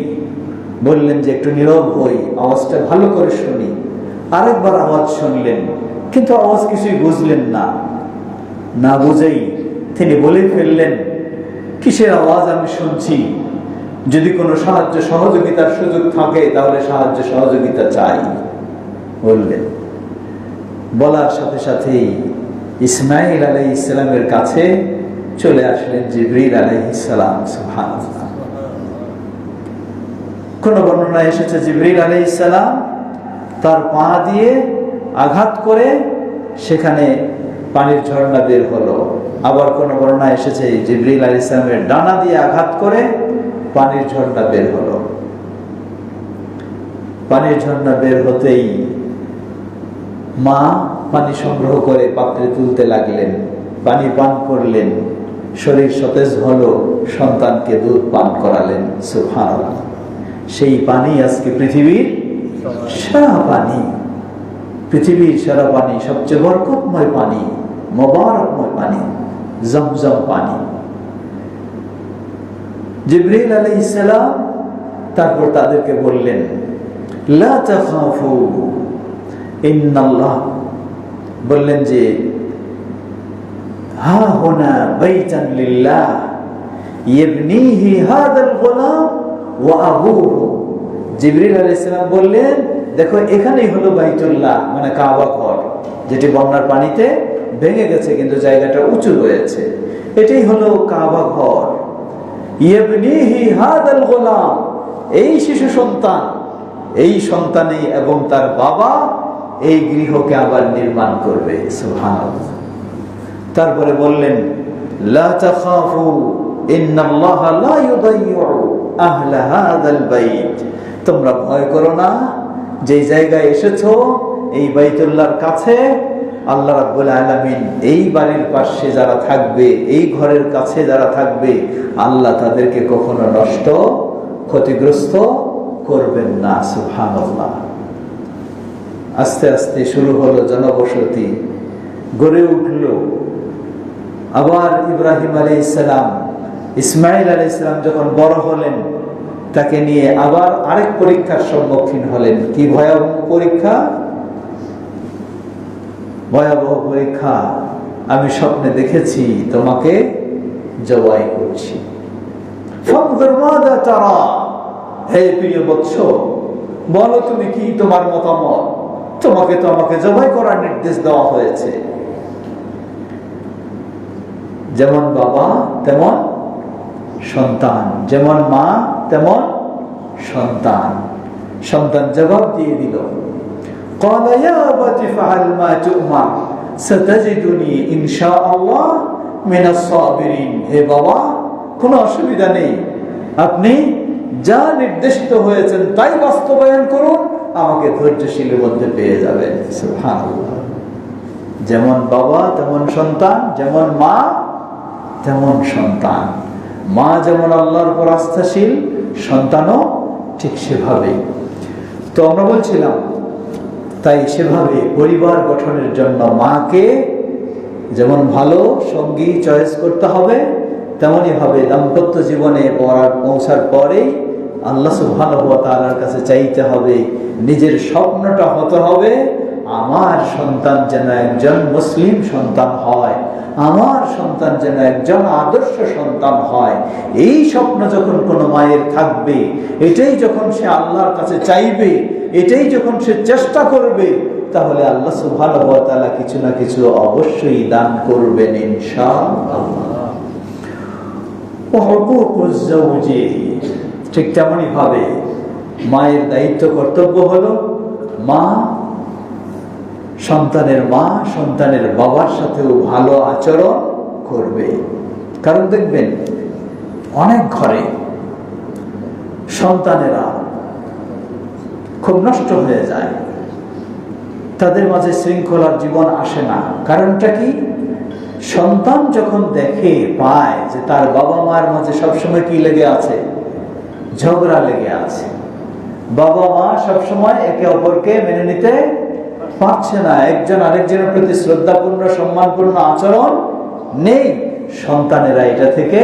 বললেন যে একটু নীরব হই, আওয়াজটা ভালো করে শুনি। আরেকবার আওয়াজ শুনলেন কিন্তু আওয়াজ কিছুই বুঝলেন না। না বুঝেই তিনি বলে ফেললেন, কিসের আওয়াজ আমি শুনছি? যদি কোনো সাহায্য সহযোগিতার সুযোগ থাকে তাহলে সাহায্য সহযোগিতা চাই বললেন। বলার সাথে সাথেই ইসমাইল আলাইহিস সালামের কাছে চলে আসলেন জিবরিল আলাইহিস সালাম। সুবহানাল্লাহ। কোন বর্ণনায় এসেছে জিবরিল আলাইহিস সালাম তার পা দিয়ে আঘাত করে সেখানে পানির ঝর্ণা বের হলো। আবার কোন বর্ণনায় এসেছে জিবরিল আলাইহিস সালামের ডানা দিয়ে আঘাত করে পানির ঝর্ণা বের হলো। পানির ঝর্ণা বের হতেই মা পানি সংগ্রহ করে পাত্রে তুলতে লাগলেন, পানি পান করলেন, শরীর সতেজ হলো, সন্তানকে দুধ পান করালেন। সুবহানাল্লাহ। সেই পানি আজকে পৃথিবীর সেরা পানি, পৃথিবীর সেরা পানি, সবচেয়ে বরকতময় পানি, মোবারকময় পানি, জমজম পানি। জিবরিল আলাইহিস সালাম তারপর তাদেরকে বললেন, লা তাখাফু ইন্নাল্লাহ, বললেন যে হা হুনা বাইতান লিল্লাহ ইবনিহি হাদাল গোলাম ওয়া আবুহু। জিবরিল আলাইহিস সালাম বললেন, দেখো এখানেই হলো বাইতুল্লাহ, মানে কাবা ঘর, যেটি বন্যার পানিতে ভেঙে গেছে কিন্তু জায়গাটা উঁচু রয়েছে। এটাই হলো কাবা ঘর। ইবনিহি হাদাল গোলাম, এই শিশু সন্তান, এই সন্তানই এবং তার বাবা এই গৃহকে আবার নির্মাণ করবে। সুবহানাল্লাহ। তারপরে বললেন, লা তাখাফু ইন্নাল্লাহা লা ইউদাইয়ু আহলা হাদাল বাইত, তোমরা ভয় করো না, যে জায়গায় এসেছো এই বাইতুল্লাহর কাছে আল্লাহ রাব্বুল আলামিন এই বাড়ির পাশে যারা থাকবে, এই ঘরের কাছে যারা থাকবে, আল্লাহ তাদেরকে কখনো নষ্ট ক্ষতিগ্রস্ত করবেন না। সুবহানাল্লাহ। আস্তে আস্তে শুরু হলো জনবসতি, গড়ে উঠল। আবার ইব্রাহিম আলাইহিস সালাম, ইসমাইল আলাইহিস সালাম যখন বড় হলেন, তাকে নিয়ে আবার আরেক পরীক্ষার সম্মুখীন হলেন। কি ভয়াবহ পরীক্ষা! ভয়াবহ পরীক্ষা। আমি স্বপ্নে দেখেছি তোমাকে জবাই করছি। ফানজুর মাযা তারা, হে প্রিয় বৎস, বলো তুমি কি তোমার মতামত? তোমাকে তো আমাকে জবাই করার নির্দেশ দেওয়া হয়েছে। যেমন বাবা তেমন সন্তান, যেমন মা তেমন সন্তান। সন্তান জবাব দিয়ে দিল, قال يا أبت افعل ما تؤمر ستجدني إن شاء الله من الصابرين। হে বাবা, কোনো অসুবিধা নেই, আপনি যা নির্দেশিত হয়েছেন তাই বাস্তবায়ন করুন, আমাকে ধৈর্যশীলের মধ্যে পেয়ে যাবেন। সুবহানাল্লাহ। যেমন বাবা তেমন সন্তান, যেমন মা তেমন সন্তান। মা যেমন আল্লাহর উপর আস্থাশীল, সন্তানও ঠিক সেভাবে। তো আমরা বলছিলাম, তাই সেভাবে পরিবার গঠনের জন্য মাকে যেমন ভালো সঙ্গী চয়েস করতে হবে, তেমনি ভাবে দাম্পত্য জীবনে পৌঁছার পরেই আল্লাহ সুবহানাহু ওয়া তাআলার কাছে চাইতে হবে, নিজের স্বপ্নটা হতে হবে আমার সন্তান যেন একজন মুসলিম সন্তান হয়, আমার সন্তান যেন একজন আদর্শ সন্তান হয়। এই স্বপ্ন যখন কোনো মায়ের থাকবে, এটাই যখন সে আল্লাহর কাছে চাইবে, এটাই যখন সে চেষ্টা করবে, তাহলে আল্লাহ সুবহানাহু ওয়া তাআলা কিছু না কিছু অবশ্যই দান করবেন ইনশাআল্লাহ। হুকুকুজ জাওজি, ঠিক তেমনই ভাবে মায়ের দায়িত্ব কর্তব্য হলো মা সন্তানের বাবার সাথেও ভালো আচরণ করবে। কারণ দেখবেন অনেক ঘরে সন্তানেরা খুব নষ্ট হয়ে যায়, তাদের মাঝে শৃঙ্খলার জীবন আসে না। কারণটা কি? সন্তান যখন পায় যে তার বাবা মার মাঝে সবসময় কি লেগে আছে? ঝগড়া লেগে আছে। বাবা মা সবসময় একে অপরকে মেনে নিতে পারছে না, একজন আরেকজনের প্রতি শ্রদ্ধাপূর্ণ সম্মানপূর্ণ আচরণ নেই। সন্তানেরা এটা থেকে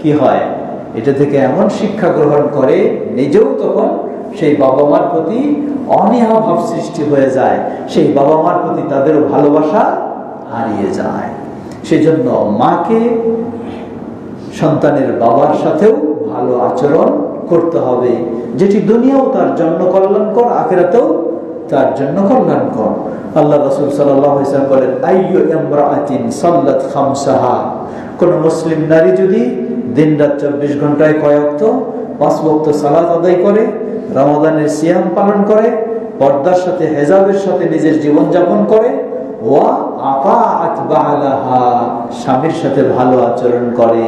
কি হয়? এটা থেকে এমন শিক্ষা গ্রহণ করে, নিজেও তখন সেই বাবা মার প্রতি অনীহা ভাব সৃষ্টি হয়ে যায়, সেই বাবা মার প্রতি তাদেরও ভালোবাসা হারিয়ে যায়। সেজন্য মাকে সন্তানের বাবার সাথেও ভালো আচরণ করতে হবে, যেটি দুনিয়াও তার জন্য কল্যাণকর, আখিরাতেও তার জন্য কল্যাণকর। আল্লাহ রাসূল সাল্লাল্লাহু আলাইহি ওয়াসাল্লাম বলেন, আইয়ু ইমরাআতিন সাল্লাত খামসাহা, কোন মুসলিম নারী যদি দিনরাত 24 ঘন্টায় কয় ওয়াক্ত 5 ওয়াক্ত সালাত আদায় করে, রমাদানের সিয়াম পালন করে, পর্দার সাথে হেজাবের সাথে নিজের জীবন যাপন করে, ওয়া আতাআত বালাহা, স্বামীর সাথে ভালো আচরণ করে,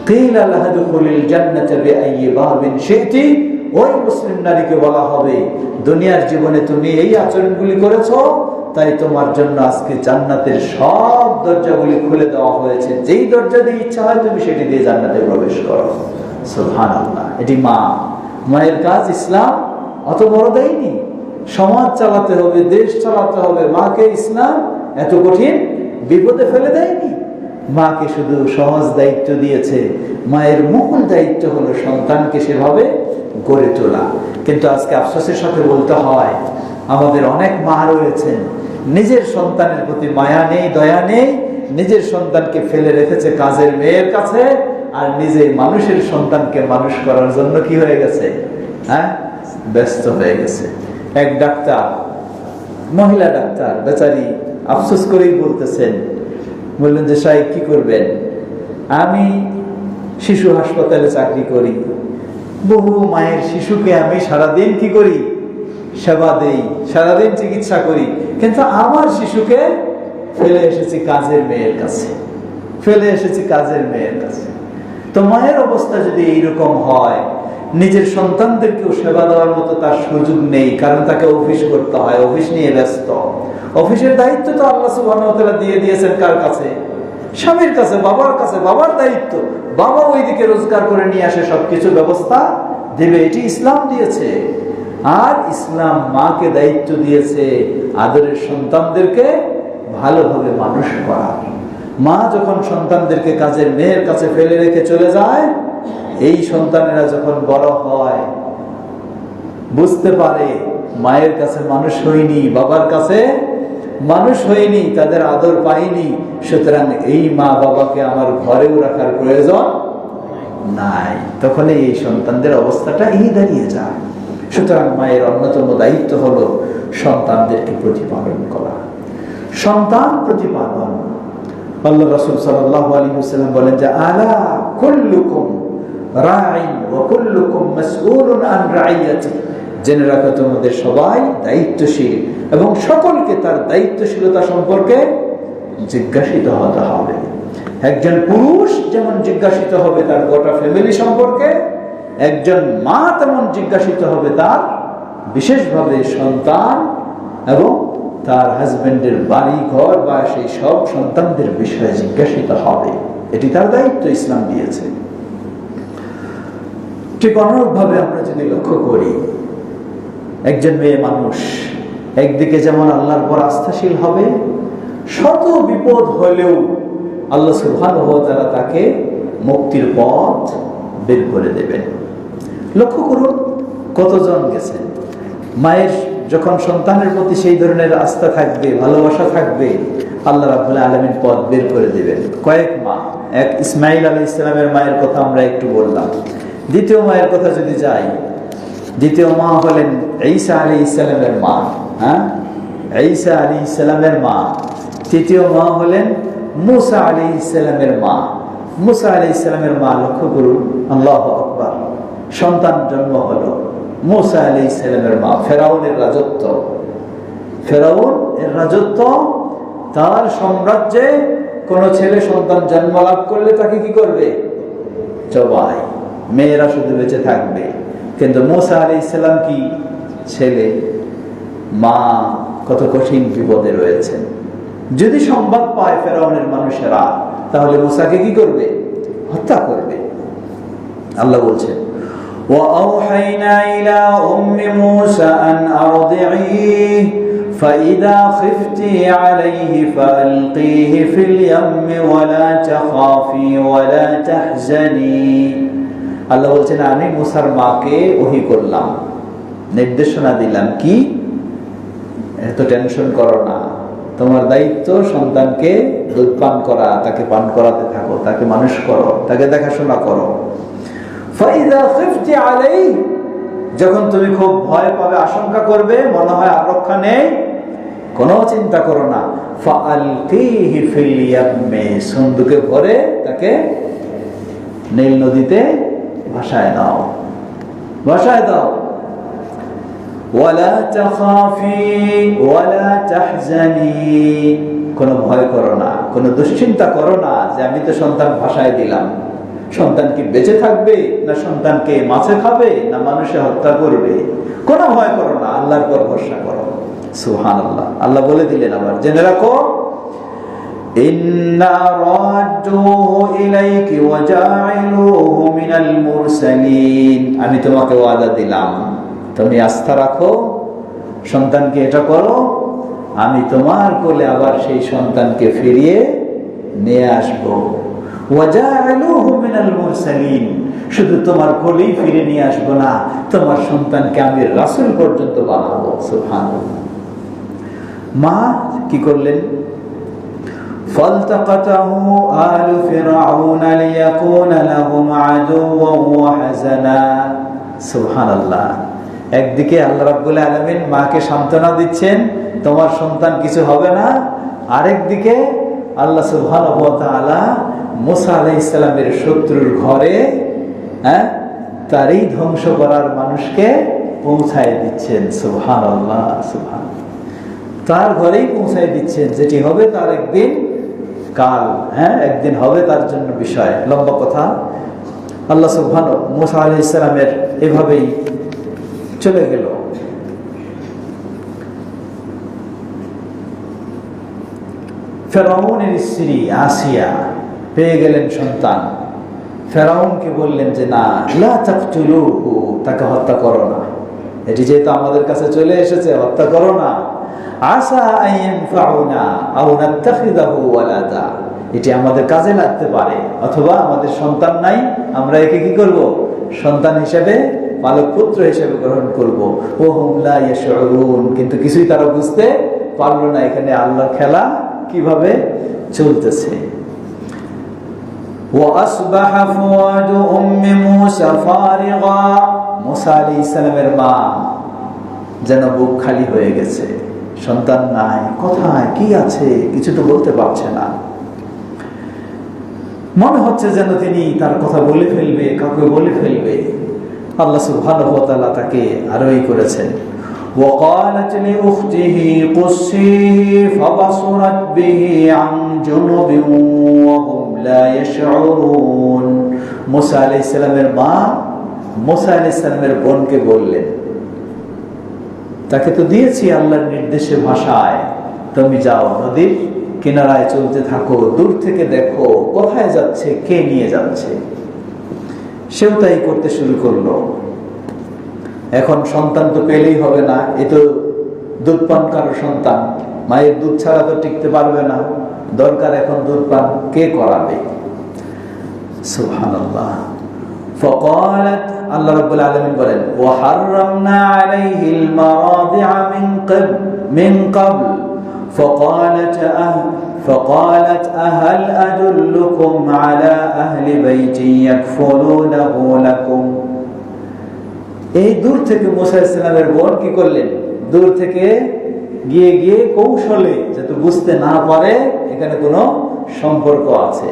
কিলা লাহা দুখুলিল জান্নাতা বিআইয়ি বাবিন শি'তি, ওই মুসলিম নারীকে বলা হবে দুনিয়ার জীবনে তুমি এই আচরণগুলি করেছো, তাই তোমার জন্য আজকে জান্নাতের সব দরজাগুলি খুলে দেওয়া হয়েছে, যেই দরজা দিয়ে ইচ্ছা হয় তুমি সেটি দিয়ে জান্নাতে প্রবেশ করো। সুবহানাল্লাহ। এটি মায়ের কাজ। ইসলাম অত বড় দেয়নি। সমাজ চালাতে হবে, দেশ চালাতে হবে, মাকে ইসলাম এত কঠিন বিপদে ফেলে দেয়নি। মাকে শুধু সহজ দায়িত্ব দিয়েছে। মায়ের মূল দায়িত্ব হলো সন্তানকে সেভাবে গড়ে তোলা। কিন্তু আজকে আফসোসের সাথে বলতে হয়, আমাদের অনেক মা রয়েছেন নিজের সন্তানের প্রতি মায়া নেই, দয়া নেই, নিজের সন্তানকে ফেলে রেখেছে কাজের মেয়ের কাছে, আর নিজে মানুষের সন্তানকে মানুষ করার জন্য কি হয়ে গেছে? ব্যস্ত হয়ে গেছে। এক ডাক্তার, মহিলা ডাক্তার, বেচারি আফসোস করেই বলতেছেন, বললেন যে সাহেব কি করবেন, আমি শিশু হাসপাতালে চাকরি করি, বহু মায়ের শিশুকে আমি সারাদিন কি করি? সেবা দেই, সারাদিন চিকিৎসা করি, কিন্তু আমার শিশুকে ফেলে এসেছি কাজের মেয়ের কাছে, তো মায়ের অবস্থা যদি এইরকম হয়, নিজের সন্তানদেরকেও সেবা দেওয়ার মতো তার সুযোগ নেই, কারণ তাকে অফিস করতে হয়, অফিস নিয়ে ব্যস্ত। অফিসের দায়িত্ব তো আল্লাহ সুবহানাহু ওয়া তাআলা দিয়ে দিয়েছেন কার কাছে? স্বামীর কাছে, বাবার কাছে। বাবার দায়িত্ব, বাবা ওইদিকে রোজগার করে নিয়ে আসে, সবকিছু ব্যবস্থা দেবে, এটি ইসলাম দিয়েছে। আর ইসলাম মাকে দায়িত্ব দিয়েছে আদরের সন্তানদেরকে ভালোভাবে মানুষ করা। মা যখন সন্তানদেরকে কাজের মেয়ের কাছে ফেলে রেখে চলে যায়, এই সন্তানেরা যখন বড় হয়, বুঝতে পারে মায়ের কাছে মানুষ হয়নি, বাবার কাছে মানুষ হয়নি, তাদের আদর পাইনি, সুতরাং এই মা বাবাকে আমার ঘরেও রাখার প্রয়োজন নাই। তখন এই সন্তানদের অবস্থাটা দাঁড়িয়ে যায়। সুতরাং মায়ের অন্যতম দায়িত্ব হলো সন্তানদেরকে প্রতিপালন করা। সন্তান প্রতিপালন, আল্লাহ রাসূল সাল্লাল্লাহু আলাইহি ওয়াসাল্লাম বলেন যে, আলা কুল্লুকুম রাঈন ওয়া কুল্লুকুম মাসউলুন আন রাইয়াতি, জেনে রাখো তোমাদের সবাই দায়িত্বশীল এবং সকলকে তার দায়িত্বশীলতা সম্পর্কে জিজ্ঞাসিত হতে হবে। একজন পুরুষ যেমন জিজ্ঞাসিত হবে তার গোটা ফ্যামিলি সম্পর্কে, একজন মা তেমন জিজ্ঞাসিত হবে তার বিশেষভাবে সন্তান এবং তার হাজবেন্ডের বাড়ি ঘর বা সেই সব সন্তানদের বিষয়ে জিজ্ঞাসিত হবে। এটি তার দায়িত্ব, ইসলাম দিয়েছে। ঠিক অনুরূপভাবে আমরা যদি লক্ষ্য করি, একজন মেয়ে মানুষ একদিকে যেমন আল্লাহর পর আস্থাশীল হবে, শত বিপদ হলেও আল্লাহ সুবহানাহু ওয়া তাআলা তাকে মুক্তির পথ বের করে দেবেন। লক্ষ্য করুন, কতজন গেছেন মায়ের যখন সন্তানের প্রতি সেই ধরনের আস্থা থাকবে, ভালোবাসা থাকবে, আল্লাহ রাব্বুল আলামিন পথ বের করে দিবেন। কয়েক মা, এক ইসমাইল আলাইহিস সালামের মায়ের কথা আমরা একটু বললাম। দ্বিতীয় মায়ের কথা যদি যাই, দ্বিতীয় মা হলেন ঈসা আলাইহিস সালামের মা। ঈসা আলাইহিস সালামের মা। তৃতীয় মা হলেন মুসা আলাইহিস সালামের মা। মুসা আলাইহিস সালামের মা, লক্ষ্য করুন, আল্লাহু আকবার, সন্তান জন্ম হলো। মুসা আলাইহিস সালামের মা, ফেরাউনের রাজত্ব, ফেরাউন এর রাজত্ব, তার সাম্রাজ্যে কোন ছেলে সন্তান জন্ম লাভ করলে তাকে কি করবে? জবাই। মেয়েরা শুধু বেঁচে থাকবে। কিন্তু মুসা আলাইহিস সালাম কি ছেলে, মা কত কঠিন বিপদে রয়েছেন। যদি সংবাদ পায় ফেরাউনের মানুষেরা, তাহলে মুসাকে কি করবে? হত্যা করবে। আল্লাহ বলছেন, وَأَوْحَيْنَا إِلَى أُمِّ مُوسَى أَنْ أَرْضِعِيهِ فَإِذَا خِفْتِ عَلَيْهِ فَأَلْقِيهِ فِي الْيَمِّ وَلَا تَخَافِي وَلَا تَحْزَنِي। আল্লাহ বলছেন, আমি মুসার মাকে ওহী করলাম, নির্দেশনা দিলাম, কি এত টেনশন করো না, তোমার দায়িত্ব সন্তানকে দুধ পান করা, তাকে পান করাতে থাকো, তাকে মানুষ করো, তাকে দেখাশোনা করো। ফাইদা খিফতি আলাইহি, যখন তুমি খুব ভয় পাবে, আশঙ্কা করবে, মনে হয় আর রক্ষা নেই, কোনো চিন্তা করো না, ফাআলকিহি ফিল ইয়াম্মি, সন্দুকে ভরে তাকে নীল নদীতে ভাসায় দাও, ভাসায় দাও। ওয়ালা তাখাফি ওয়ালা তাহজানি, কোনো ভয় করো না, কোনো দুশ্চিন্তা করো না যে আমি তো সন্তান ভাসায় দিলাম, সন্তান কি বেঁচে থাকবে, না সন্তানকে মাছে খাবে, না মানুষে হত্যা করবে। কোনো ভয় করো না, আল্লাহর উপর ভরসা করো। সুবহানাল্লাহ। আল্লাহ বলে দিলেন আবার, জেনে রাখো, ইন্না রাদ্দুহু ইলাইকি ওয়া জাইলুহু মিনাল মুরসালিন, আমি তোমাকে ওয়াদা দিলাম, তুমি আস্থা রাখো, সন্তানকে এটা করো, আমি তোমার কোলে আবার সেই সন্তানকে ফিরিয়ে নিয়ে আসবো। ওয়াজালুহু মিনাল মুরসালিন, শুধু তোমার কোলেই ফিরে নিয়ে আসবো না, তোমার সন্তানকে আমি রাসূল পর্যন্ত বানাবো। সুবহানাল্লাহ। মা কি করলেন? ফালতাকাতাহু আলু ফিরআউন লিয়াকুনা লাহুম আদুওয়ান ওয়া হাযানা। সুবহানাল্লাহ। একদিকে আল্লাহ রাব্বুল আলামিন মাকে সান্ত্বনা দিচ্ছেন, তোমার সন্তান কিছু হবে না। আরেকদিকে আল্লাহ সুবহানাহু ওয়া তাআলা মুসা আলাইহিস সালামের শত্রুর ঘরে তারই ধ্বংস করার মানুষকে পৌঁছায় দিচ্ছেন। সুবহানাল্লাহ, সুবহানাল্লাহ। তার ঘরেই পৌঁছায় দিচ্ছেন, যেটি হবে তার একদিন কাল, একদিন হবে তার জন্য বিষয়, লম্বা কথা। আল্লাহ সুবহানাহু মুসা আলাইহিস সালামের এভাবেই চলে গেল। ফেরাউনের স্ত্রী আসিয়া পেয়ে গেলেন সন্তান। ফেরাউনকে বললেন যে না, লা তাকতুলুহু, তাকে হত্যা করো না, এটি যেহেতু আমাদের কাছে চলে এসেছে, হত্যা করো না। আসা আইয়ানফাউনা আও নাত্তাখিযাহু ওয়ালাদা, এটি আমাদের কাজে লাগতে পারে, অথবা আমাদের সন্তান নাই, আমরা একে কি করব? সন্তান হিসেবে, পালক পুত্র হিসেবে গ্রহণ করব। ওহুম লা ইয়াশউরুন, কিন্তু কিছুই তারা বুঝতে পারলো না এখানে আল্লাহর খেলা কিভাবে চলতেছে। وأصبح فؤاد أم موسى فارغا, মুসা আলাইহিস সালামের মা যেন বুক খালি হয়ে গেছে, সন্তান নাই, কোথায় কি আছে কিছু তো বলতে পারছে না। মনে হচ্ছে যেন তিনি তার কথা বলে ফেলবে, কাউকে বলে ফেলবে। আল্লাহ সুবহানাহু ওয়া তাআলা তাকে আরোই করেছেন, وقالت لأخته قصيه فبصرت به عن جنب وهم لا يشعرون। মুসা আলাইহিস সালামের মা মুসা আলাইহিস সালামের বোনকে বললেন, তাকে তো দিয়েছি আল্লাহর নির্দেশে ভাষায়, তুমি যাও নদীর কিনারায় চলতে থাকো, দূর থেকে দেখো কোথায় যাচ্ছে, কে নিয়ে যাচ্ছে। সেও তাই করতে শুরু করলো। এখন সন্তান তো পেলেই হবে না, এ তো দুধ পান কারো সন্তান, মায়ের দুধ ছাড়া তো টিকতে পারবে না, দরকার এখন দুধ পান, কে করাবে? সুবহানাল্লাহ। فقالت আল্লাহ রাব্বুল আলামিন বলেন وحرمنا عليه المراضع من قبل فقالت أهل أدلكم على أهل بيت يكفلونه لكم। এই দূর থেকে মুসা আলাইহিস সালামের বোন কি করলেন, দূর থেকে গিয়ে গিয়ে কৌশলে যাতে বুঝতে না পারে এখানে কোনো সম্পর্ক আছে।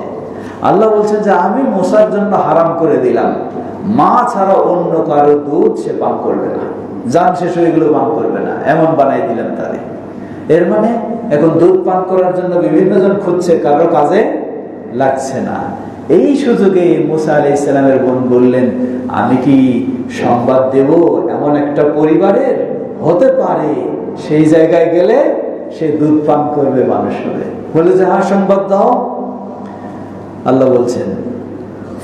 আল্লাহ বলছেন যে আমি মুসার জন্য হারাম করে দিলাম, মা ছাড়া অন্য কারো দুধ সে পান করবে না, জান শেষ হয়ে গেলেও পান করবে না, এমন বানাই দিলাম তারে। এর মানে এখন দুধ পান করার জন্য বিভিন্ন জন খুঁজছে, কারো কাজে লাগছে না। এই সুযোগে মুসা আলাইহিস সালামের বোন বললেন আমি কি সংবাদ দেব এমন একটা পরিবারের, হতে পারে সেই জায়গায় গেলে সে দুধ পান করবে, মানুষ হবে। বলে যে হ্যাঁ সংবাদ দাও। আল্লাহ বলছেন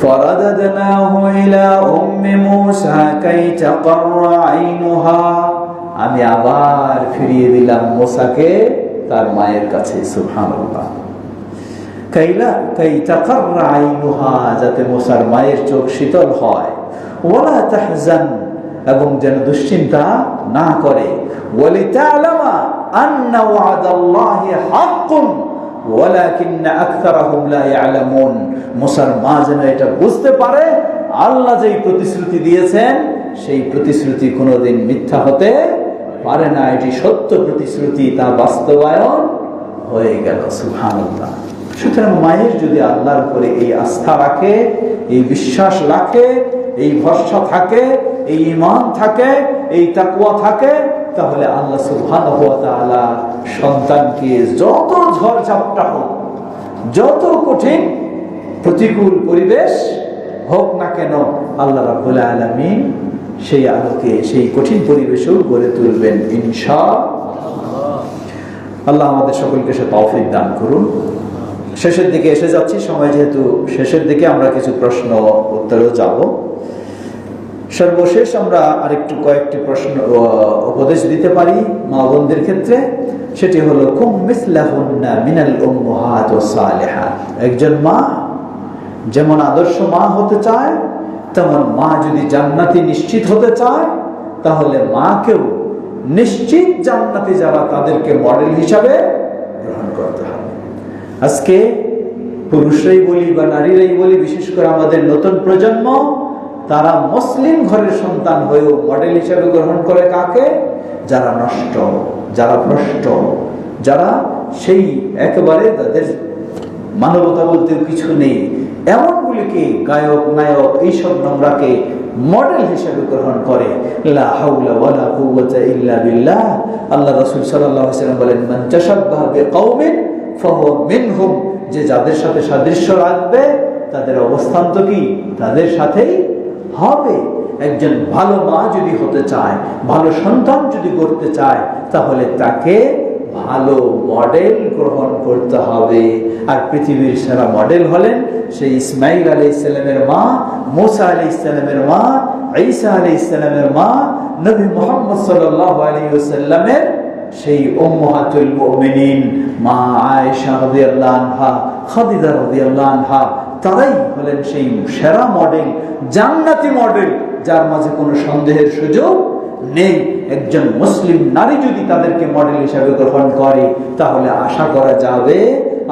فرددناه إلى أم موسى كي تقر عينها, আমি আবার ফিরিয়ে দিলাম মুসাকে তার মায়ের কাছে। সুবহানাল্লাহ। কাই তাকাররা আইনুহা, যাতে মুসার মায়ের চোখ শীতল হয়। ওয়ালা তাহজান, এবং যেন দুশ্চিন্তা না করে। ওয়ালিতা'লামা আন্না ওয়াদাল্লাহি হাক্কুন ওয়ালাকিন্না আকতারাহুম লা ইয়ালামুন, মুসার মা যেন এটা বুঝতে পারে আল্লাহ যেই প্রতিশ্রুতি দিয়েছেন সেই প্রতিশ্রুতি কোনোদিন মিথ্যা হতে পারে না, এটি সত্য প্রতিশ্রুতি, তা বাস্তবায়ন হয়ে গেল। সুবহানাল্লাহ। সুতরাং মায়ের যদি আল্লাহর উপরে এই আস্থা রাখে, এই বিশ্বাস রাখে, এই ভরসা থাকে, এই ঈমান থাকে, এই তাকওয়া থাকে, তাহলে আল্লাহ সুবহানাহু ওয়া তাআলা সন্তানকে যত ঝড় ঝাপটা হোক, যত কঠিন প্রতিকূল পরিবেশ হোক না কেন, আল্লাহ রাব্বুল আলামিন সেই আলোকে সেই কঠিন পরিবেশেও গড়ে তুলবেন ইনশাআল্লাহ। আল্লাহ আমাদের সকলকে সে তৌফিক দান করুন। শেষের দিকে এসে যাচ্ছি, সময় যেহেতু শেষের দিকে, আমরা কিছু প্রশ্ন উত্তরেও যাব। সর্বশেষ আমরা আরেকটু কয়েকটি প্রশ্ন উপদেশ দিতে পারি মা বোনদের ক্ষেত্রে। সেটি হলো কুম মিসলাহুন্না মিনাল উম্মাহাত ওয়াস সালিহাত। একজন মা যেমন আদর্শ মা হতে চায়, তেমন মা যদি জান্নাতি নিশ্চিত হতে চায়, তাহলে মাকেও নিশ্চিত জান্নাতি যারা, তাদেরকে মডেল হিসাবে গ্রহণ করতে হবে। আজকে পুরুষরাই বলি বা নারীরাই বলি, বিশেষ করে আমাদের নতুন প্রজন্ম, তারা মুসলিম ঘরের সন্তান হয়েও মডেল হিসাবে গ্রহণ করে কাকে? যারা নষ্ট, যারা ভ্রষ্ট, যারা সেই একেবারে তাদের মানবতা বলতে কিছু নেই, এমনগুলিকে গায়ক নায়ক এইসব নোংরাকে মডেল হিসেবে গ্রহণ করে। লা হাওলা ওয়ালা কুওয়াতা ইল্লা বিল্লাহ। আল্লাহ রাসূল সাল্লাল্লাহু আলাইহি ওয়াসাল্লাম বলেন মান তাশাব্বাহা বিকাওমিন ফাহুয়া মিনহুম, যে যাদের সাথে সাদৃশ্য রাখবে তাদের অবস্থান তো কি তাদের সাথেই হবে। একজন ভালো মা যদি হতে চায়, ভালো সন্তান যদি করতে চায়, তাহলে তাকে ভালো মডেল গ্রহণ করতে হবে। আর পৃথিবীর সেরা মডেল হলেন সেই ইসমাইল আলাইহিস সালামের মা, মুসা আলাইহিস সালামের মা, ঈসা আলাইহিস সালামের মা, নবী মুহাম্মদ সাল্লাল্লাহু আলাইহি ওয়াসাল্লামের সেই উম্মাহাতুল মুমিনিন মা আয়েশা রাদিয়াল্লাহু আনহা, খাদিজা রাদিয়াল্লাহু আনহা, তারাই হলেন সেই সেরা মডেল, জান্নাতি মডেল, যার মাঝে কোনো সন্দেহের সুযোগ নেই। একজন মুসলিম নারী যদি তাদেরকে মডেল হিসাবে গ্রহণ করে, তাহলে আশা করা যাবে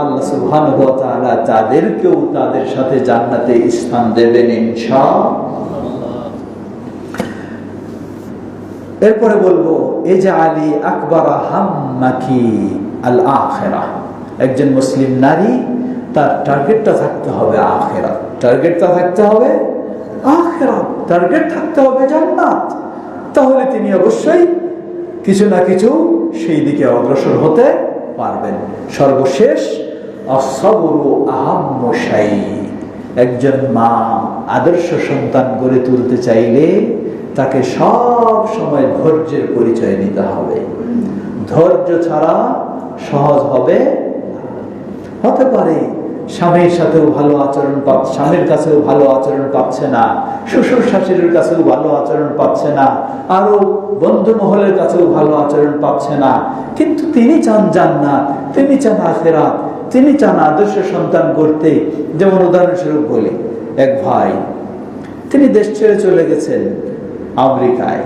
আল্লাহ সুবহানাহু ওয়া তাআলা তাদেরকেও তাদের সাথে জান্নাতে স্থান দেবেন ইনশাআল্লাহ। এরপরে বলবো ইজআলি আকবারা হাম্মাকি আল আখিরাহ। একজন মুসলিম নারী তার টার্গেটটা থাকতে হবে আখিরাত, টার্গেটটা থাকতে হবে আখিরাত, টার্গেট থাকতে হবে জান্নাত। তাহলে তিনি অবশ্যই কিছু না কিছু সেই দিকে অগ্রসর হতে পারবেন। সর্বশেষ আসসাবরু আহাম্মু শাই। একজন মা আদর্শ সন্তান গড়ে তুলতে চাইলে তাকে সব সময় ধৈর্যের পরিচয় দিতে হবে। ধৈর্য ছাড়া সহজ হবে। হতে পারে স্বামীর সাথেও ভালো আচরণ পাচ্ছে, স্বামীর কাছেও ভালো আচরণ পাচ্ছে না, শ্বশুর শাশুড়ির কাছেও ভালো আচরণ পাচ্ছে না, আরো বন্ধু মহলের কাছেও ভালো আচরণ পাচ্ছে না, কিন্তু তিনি চান জান্নাত, তিনি চান আখিরাত, তিনি চান আদর্শ সন্তান করতে। যেমন উদাহরণস্বরূপ বলি, এক ভাই তিনি দেশ ছেড়ে চলে গেছেন আমেরিকায়।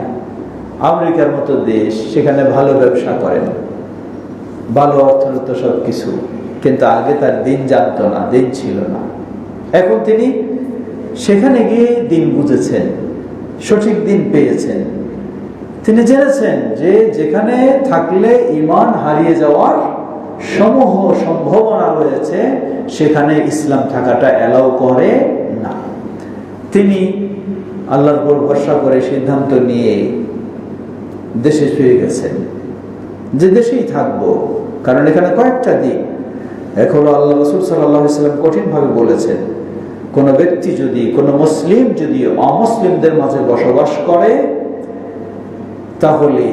আমেরিকার মতো দেশ, সেখানে ভালো ব্যবসা করেন, ভালো অর্থনীত সবকিছু, কিন্তু আগে তার দিন জানতো না, দিন ছিল না। এখন তিনি সেখানে গিয়ে দিন বুঝেছেন, সঠিক দিন পেয়েছেন। তিনি জেনেছেন যে যেখানে থাকলে ঈমান হারিয়ে যাওয়ার সমূহ সম্ভাবনা রয়েছে, সেখানে ইসলাম থাকাটা অ্যালাউ করে না। তিনি আল্লাহর উপর ভরসা করে সিদ্ধান্ত নিয়ে দেশে ফিরে গেছেন, যে দেশেই থাকবো, কারণ এখানে কয়েকটা দিক। এক হলো আল্লাহ রাসূল সাল্লাল্লাহু আলাইহি ওয়াসাল্লাম কঠিনভাবে বলেছেন, কোন ব্যক্তি যদি, কোন মুসলিম যদি অমুসলিমদের মাঝে বসবাস করে, তাহলে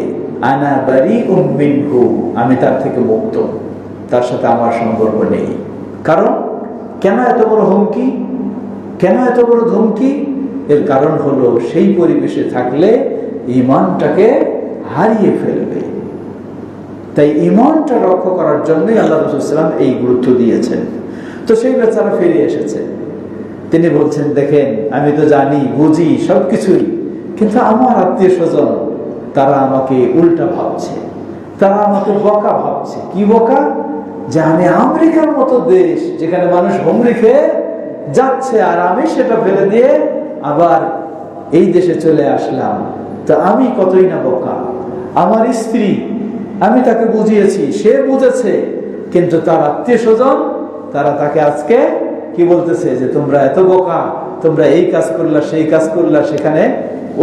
আনা বারিউম মিনহু, আমি তার থেকে মুক্ত, তার সাথে আমার সম্পর্ক নেই। কারণ কেন এত বড় হুমকি, কেন এত বড় ধমকি? এর কারণ হলো সেই পরিবেশে থাকলে ঈমানটাকে হারিয়ে ফেলবে। তাই ঈমানটা রক্ষা করার জন্যই আল্লাহ রাসূল সাল্লাল্লাহু আলাইহি ওয়াসাল্লাম এই গুরুত্ব দিয়েছেন। তো সেই বেচারা ফিরে এসেছে। তিনি বলছেন, দেখেন আমি তো জানি, বুঝি সবকিছুই, কিন্তু আমার আত্মীয় স্বজন তারা আমাকে উল্টা ভাবছে, তারা আমাকে বোকা ভাবছে। কি বোকা? যে আমি আমেরিকার মতো দেশ, যেখানে মানুষ হুমড়ি খেয়ে যাচ্ছে, আর আমি সেটা ফেলে দিয়ে আবার এই দেশে চলে আসলাম। তো আমি কতই না বোকা। আমার স্ত্রী, আমি তাকে বুঝিয়েছি, সে বুঝেছে, কিন্তু তার আত্মীয় স্বজন তারা তাকে আজকে কি বলতেছে, যে তোমরা এত বোকা, তোমরা এই কাজ করলা, সেই কাজ করলা, সেখানে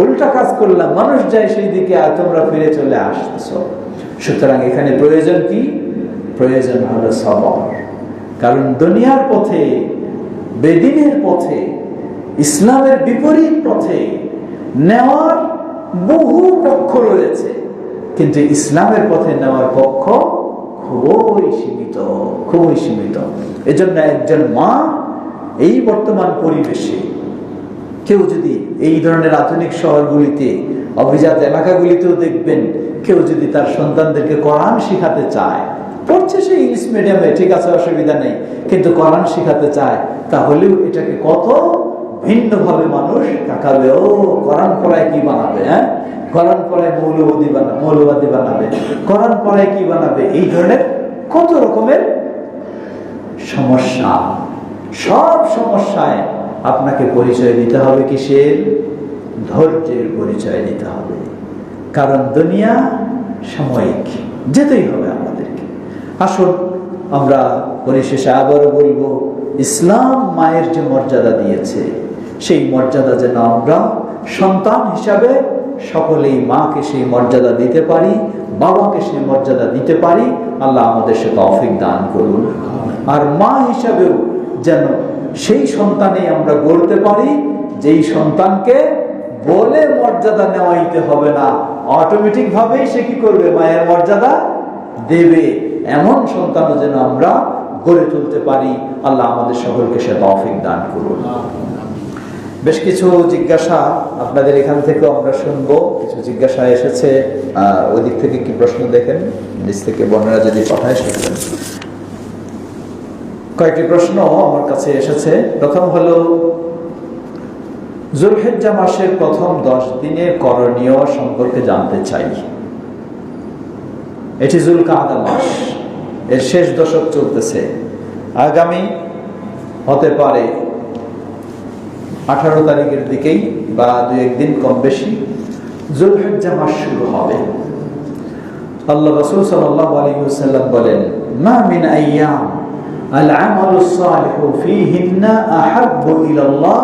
উল্টা কাজ করলাম, মানুষ যায় সেই দিকে, আর তোমরা ফিরে চলে আসতেছ। সুতরাং এখানে প্রয়োজন কি? প্রয়োজন হলো সবর। কারণ দুনিয়ার পথে, বেদিনের পথে, ইসলামের বিপরীত পথে নেওয়ার বহু পক্ষ রয়েছে, কিন্তু ইসলামের পথে নেওয়ার পক্ষ খুবই সীমিত, খুবই সীমিত। এজন্য একজন মা এই বর্তমান পরিবেশে, কেউ যদি এই ধরনের আধুনিক শহরগুলিতে, অভিজাত এলাকাগুলিতেও দেখবেন, কেউ যদি তার সন্তানদেরকে কোরআন শিখাতে চায়, পড়ছে সে ইংলিশ মিডিয়ামে, ঠিক আছে, অসুবিধা নেই, কিন্তু কোরআন শিখাতে চায়, তাহলেও এটাকে কত ভিন্নভাবে মানুষ তাকাবে। ও কোরআন পড়ায় কি বানাবে, হ্যাঁ, কোরআন পড়ায় মৌলবাদী বানাবে, কোরআন পড়ায় কি বানাবে, এই ধরনের কত রকমের সমস্যা। সব সমস্যায় আপনাকে পরিচয় দিতে হবে কিসের? ধৈর্যের পরিচয় দিতে হবে। কারণ দুনিয়া সাময়িক, যেতেই হবে আমাদেরকে। আসুন আমরা পরিশেষে আবারও বলবো, ইসলাম মায়ের যে মর্যাদা দিয়েছে, সেই মর্যাদা যেন আমরা সন্তান হিসাবে সকলেই মাকে সেই মর্যাদা দিতে পারি, বাবাকে সেই মর্যাদা দিতে পারি। আল্লাহ আমাদের সে তৌফিক দান করুন। আর মা হিসাবেও যেন সেই সন্তানে আমরা গড়তে পারি, যেই সন্তানকে বলে মর্যাদা নেওয়াইতে হবে না, অটোমেটিক ভাবেই সে কি করবে, মায়ের মর্যাদা দেবে। এমন সন্তানও যেন আমরা গড়ে তুলতে পারি। আল্লাহ আমাদের সকলকে সে তৌফিক দান করুন। বেশ কিছু জিজ্ঞাসা আপনাদের এখান থেকে আমরা শুনবো। কিছু জিজ্ঞাসা এসেছে, ওই দিক থেকে কি প্রশ্ন দেখেন, নিচ থেকে বোনেরা যদি পাঠায় শুনবেন। কয়েকটি প্রশ্ন আমার কাছে এসেছে। প্রথম হলো, যুলহিজ্জা মাসের প্রথম 10 দিনের করণীয় সম্পর্কে জানতে চাই। এটি যুলকাদা মাস, এর শেষ দশক চলতেছে। আগামী হতে পারে 18 তারিখের দিকেই বা 2-1 দিন কম বেশি যুলহিজ্জা মাস শুরু হবে। আল্লাহ রাসূল সাল্লাল্লাহু আলাইহি ওয়াসাল্লাম বলেন, মা মিন আইয়াম আল আমালুস সালিহু ফীহিন্না আহাব্বু ইলাল্লাহ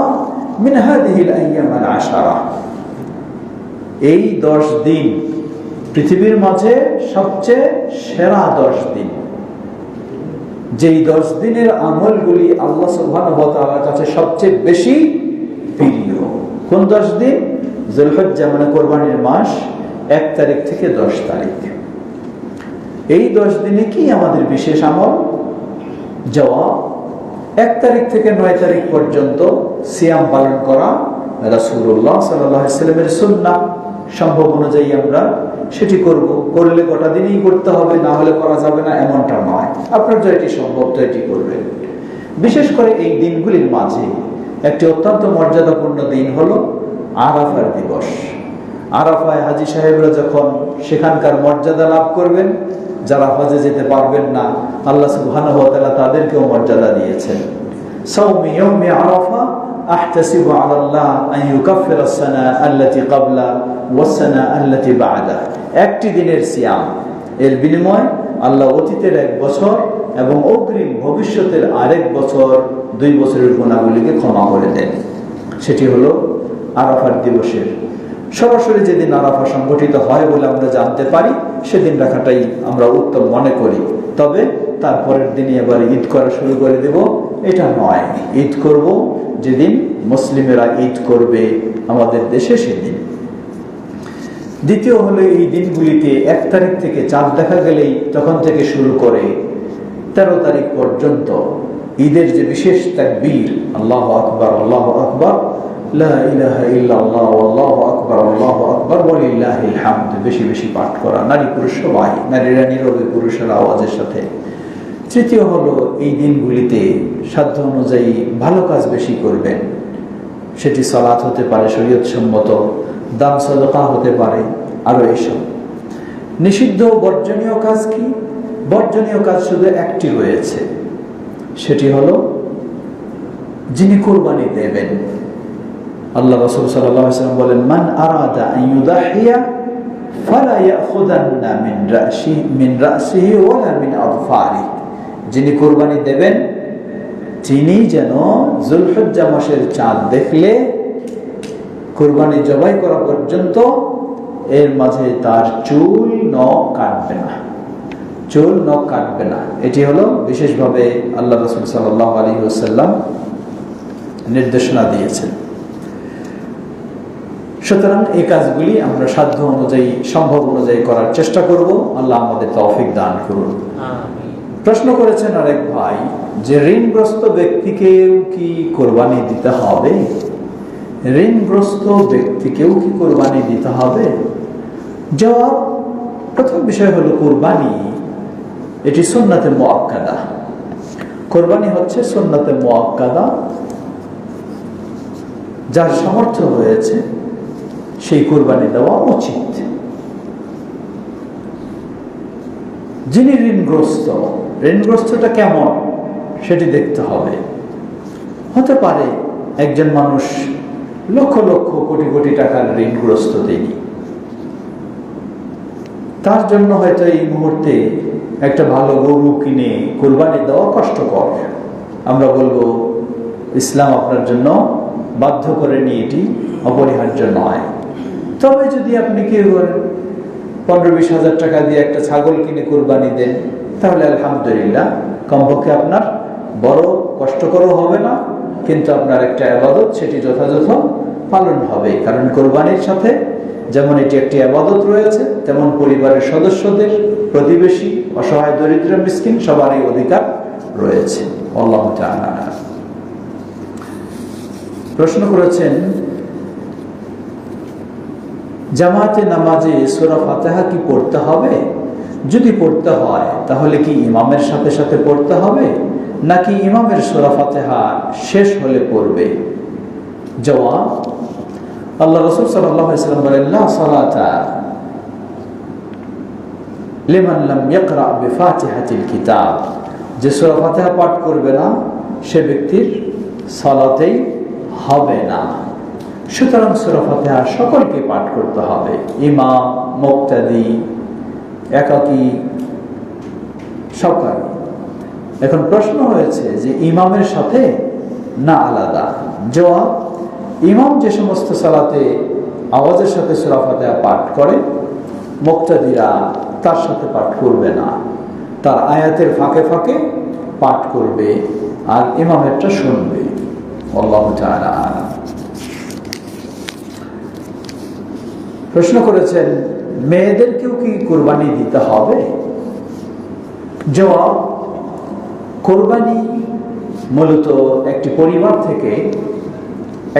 মিন হাদিহিল আইয়াম আল 10। এই 10 দিন পৃথিবীর মাঝে সবচেয়ে সেরা 10 দিন। যেই 10 দিনের আমলগুলি আল্লাহ সুবহানাহু ওয়া তাআলার কাছে সবচেয়ে বেশি প্রিয়। কোন 10 দিন? যুলহিজ্জা মানে কোরবানির মাস, 1 তারিখ থেকে 10 তারিখ। এই 10 দিনে কি আমাদের বিশেষ আমল? জবাব, 1 তারিখ থেকে 9 তারিখ পর্যন্ত সিয়াম পালন করা রাসূলুল্লাহ সাল্লাল্লাহু আলাইহি ওয়াসাল্লামের সুন্নাহ। সম্ভব অনুযায়ী আমরা সেটি করব। করলে গোটা দিনই করতে হবে, না হলে করা যাবে না এমনটা নয়। আপনার যেটি সম্ভব তো এটি করবেন। বিশেষ করে এই দিনগুলির মাঝে একটি অত্যন্ত মর্যাদাপূর্ণ দিন হলো আরাফার দিবস। আরাফায় হাজী সাহেবরা যখন সেখানকার মর্যাদা লাভ করবেন, যারা হজে যেতে পারবেন না, আল্লাহ সুবহানাহু ওয়া তাআলা তাদেরকেও মর্যাদা দিয়েছেন। সাওমি ইয়াউমি আরাফা আহতাসিবু আলা আল্লাহ আন ইউকাফিরা আস-সানা আল্লাতী ক্বাবলা ওয়াস-সানা আল্লাতী বা'দা। একটি দিনের সিয়াম, এর বিনিময়ে আল্লাহ অতীতের 1 বছর এবং অগ্রিম ভবিষ্যতের আরেক বছর, 2 বছরের গুনাহগুলিকে ক্ষমা করে দেন। সেটি হলো আরাফার দিবসের সরাসরি যেদিন আরাফা সংগঠিত হয় বলে আমরা জানতে পারি, সেদিন রাখাটাই আমরা উত্তম মনে করি। তবে তারপরের দিনই এবার ঈদ করা শুরু করে দেব, এটা নয়। ঈদ করব যেদিন মুসলিমেরা ঈদ করবে আমাদের দেশে, সেদিন। দ্বিতীয় হলো, এই দিনগুলিতে 1 তারিখ থেকে চাঁদ দেখা গেলেই তখন থেকে শুরু করে 13 তারিখ পর্যন্ত ঈদের যে বিশেষ তাকবীর, আল্লাহু আকবার আল্লাহু আকবার, লা ইলাহা ইল্লাল্লাহ আল্লাহু আকবার আল্লাহু আকবার ওয়ালিল্লাহিল হামদ বেশি বেশি পাঠ করা, নারী পুরুষ সবাই, নারীরা নীরবে পুরুষের আওয়াজের সাথে। তৃতীয় হলো, এই দিনগুলিতে সাধ্য অনুযায়ী ভালো কাজ বেশি করবেন। সেটি সালাত হতে পারে শরীয়ত সম্মত, দান সাদকা হতে পারে, আরো এইসব। নিষিদ্ধ বর্জনীয় কাজ কি? বর্জনীয় কাজ শুধু একটি রয়েছে, সেটি হলো যিনি কুরবানি দেবেন। আল্লাহ রাসূল সাল্লাল্লাহু আলাইহি ওয়াসাল্লাম বলেন, মান আরাদা আন ইউদাহিয়া ফালা ইয়াখুদান্না মিন রাসিহি ওয়ালা মিন আযফারিহি। যিনি কুরবানি দেবেন তিনি যেন যুলহিজ্জা মাসের চাঁদ দেখলে কুরবানি জবাই করা পর্যন্ত এর মাঝে তার চুল নখ কাটবে না, চুল নখ কাটবে না। এটি হলো বিশেষভাবে আল্লাহ রাসূল সাল্লাল্লাহু আলাইহি ওয়াসাল্লাম নির্দেশনা দিয়েছেন। সুতরাং এই কাজগুলি আমরা সাধ্য অনুযায়ী, সম্ভব অনুযায়ী করার চেষ্টা করব। আল্লাহ আমাদের তৌফিক দান করুন। প্রশ্ন করেছেন আরেক ভাই যে ঋণগ্রস্ত ব্যক্তিকেও কি কোরবানি দিতে হবে? ঋণগ্রস্ত ব্যক্তিকেও কি কোরবানি দিতে হবে? জবাব, প্রথম বিষয় হলো কোরবানি এটি সুন্নাতে মুআক্কাদা। কোরবানি হচ্ছে সুন্নাতে মুআক্কাদা। যার সামর্থ্য হয়েছে সেই কোরবানি দেওয়া উচিত। যিনি ঋণগ্রস্ত, ঋণগ্রস্তটা কেমন সেটি দেখতে হবে। হতে পারে একজন মানুষ লক্ষ লক্ষ কোটি কোটি টাকার ঋণগ্রস্ত, তিনি, তার জন্য হয়তো এই মুহূর্তে একটা ভালো গরু কিনে কোরবানি দেওয়া কষ্টকর। আমরা বলবো ইসলাম আপনার জন্য বাধ্য করেনি, এটি অপরিহার্য নয়। তবে যদি আপনি কি করেন, 15-20 হাজার টাকা দিয়ে একটা ছাগল কিনে কোরবানি দেন, তাহলে আলহামদুলিল্লাহ, কমপক্ষে আপনার বড় কষ্টকরও হবে না, কিন্তু আপনার একটা ইবাদত সেটি যথাযথ পালন হবে। কারণ কোরবানির সাথে যেমন এটি একটি ইবাদত রয়েছে, তেমন পরিবারের সদস্যদের, প্রতিবেশী, অসহায়, দরিদ্র, মিসকিন সবারই অধিকার রয়েছে। আল্লাহু তাআলা প্রশ্ন করেছেন, জামাতে নামাজে সূরা ফাতিহা কি পড়তে হবে? যদি পড়তে হয় তাহলে কি ইমামের সাথে সাথে পড়তে হবে, নাকি ইমামের সূরা ফাতিহা শেষ হলে পড়বে? জবাব, আল্লাহ রাসূল সাল্লাল্লাহু আলাইহি ওয়াসাল্লাম বলেন, লা সালাতা লিমান লাম ইয়াকরা বিফাতিহাতিল কিতাব। যে সূরা ফাতিহা পাঠ করবে না সে ব্যক্তির সালাতেই হবে না। সুতরাং সূরা ফাতিহা সকলকে পাঠ করতে হবে, ইমাম, মুক্তাদি, একাকী, সকল। এখন প্রশ্ন হয়েছে যে ইমামের সাথে না আলাদা? জবাব, ইমাম যে সমস্ত সালাতে আওয়াজের সাথে সূরা ফাতিহা পাঠ করে, মুক্তাদিরা তার সাথে পাঠ করবে না, তার আয়াতের ফাঁকে ফাঁকে পাঠ করবে আর ইমামেরটা শুনবে। আল্লাহু তাআলা আ'লাম। প্রশ্ন করেছেন, মেয়েদেরকেও কি কোরবানি দিতে হবে? জবাব, কোরবানি মূলত একটি পরিবার থেকে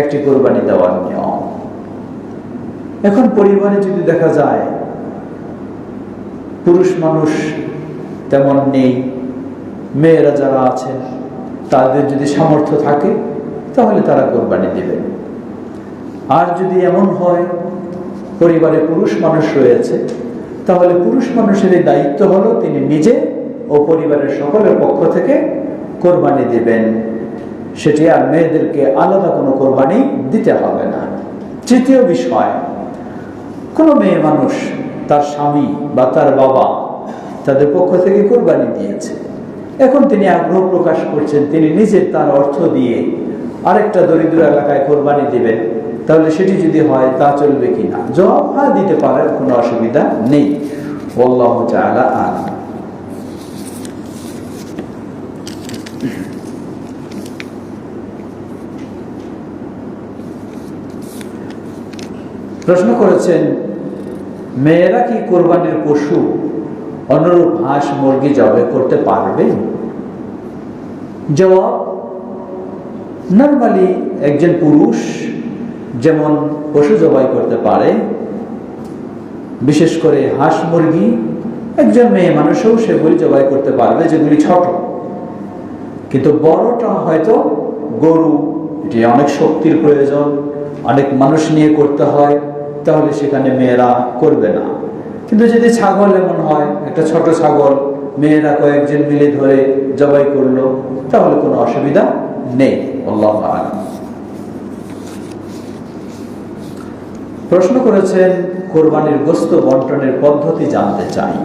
একটি কোরবানি দেওয়ার নিয়ম। এখন পরিবারে যদি দেখা যায় পুরুষ মানুষ তেমন নেই, মেয়েরা যারা আছেন তাদের যদি সামর্থ্য থাকে তাহলে তারা কোরবানি দিবেন। আর যদি এমন হয় পরিবারে পুরুষ মানুষ রয়েছে, তাহলে পুরুষ মানুষের এই দায়িত্ব হলো তিনি নিজে ও পরিবারের সকলের পক্ষ থেকে কোরবানি দিবেন, সেটি আর মেয়েদেরকে আলাদা কোনো কোরবানি দিতে হবে না। তৃতীয় বিষয়, কোনো মেয়ে মানুষ তার স্বামী বা তার বাবা তাদের পক্ষ থেকে কোরবানি দিয়েছে, এখন তিনি আগ্রহ প্রকাশ করছেন তিনি নিজে তার অর্থ দিয়ে আরেকটা দরিদ্র এলাকায় কোরবানি দিবেন, তাহলে সেটি যদি হয় তা চলবে কিনা? জবাব হ্যাঁ, দিতে পারে, কোনো অসুবিধা নেই। আল্লাহু তাআলা আ'লাম। প্রশ্ন করেছেন, মেয়েরা কি কোরবানির পশু অনুরূপ হাঁস মুরগি জবাই করতে পারবে? জবাব, নরমালি একজন পুরুষ যেমন পশু জবাই করতে পারে, বিশেষ করে হাঁস মুরগি, একজন মেয়ে মানুষও সেগুলি জবাই করতে পারবে যেগুলি ছোট। কিন্তু বড়টা হয়তো গরু, এটি অনেক শক্তির প্রয়োজন, অনেক মানুষ নিয়ে করতে হয়, তাহলে সেখানে মেয়েরা করবে না। কিন্তু যদি ছাগল এমন হয়, একটা ছোট ছাগল মেয়েরা কয়েকজন মিলে ধরে জবাই করলো, তাহলে কোনো অসুবিধা নেই। আল্লাহু আ'লাম। প্রশ্ন করেছেন, কোরবানির গোশত বন্টনের পদ্ধতি জানতে চাই।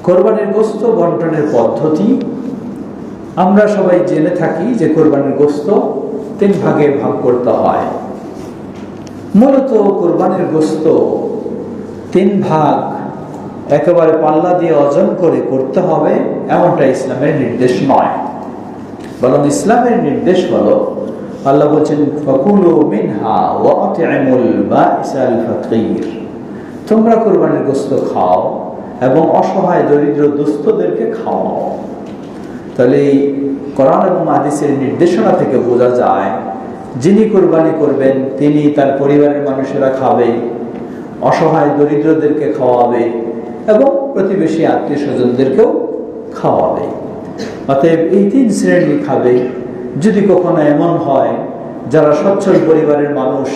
কোরবানির গোশত বন্টনের পদ্ধতি আমরা সবাই জেনে থাকি যে কোরবানির গোশত 3 ভাগে ভাগ করতে হয়। মূলত কোরবানির গোশত 3 ভাগ একেবারে পাল্লা দিয়ে ওজন করে করতে হবে এমনটা ইসলামের নির্দেশ নয়, বরং ইসলামের নির্দেশ হলো, আল্লাহ বলছেন, ফাকুলু মিনহা ওয়া আত'ইমুল বা'সাল ফাকির, তোমরা কোরবানির গোশত খাও এবং অসহায় দরিদ্র দুস্থদেরকে খাওয়াও। তাহলে কোরআন এবং হাদিসের নির্দেশনা থেকে বোঝা যায়, যিনি কোরবানি করবেন তিনি তার পরিবারের মানুষেরা খাবে, অসহায় দরিদ্রদেরকে খাওয়াবে এবং প্রতিবেশী আত্মীয় স্বজনদেরকেও খাওয়াবে। অতএব এই 3 শ্রেণী খাবে। যদি কখনো এমন হয় যারা সচ্ছল পরিবারের মানুষ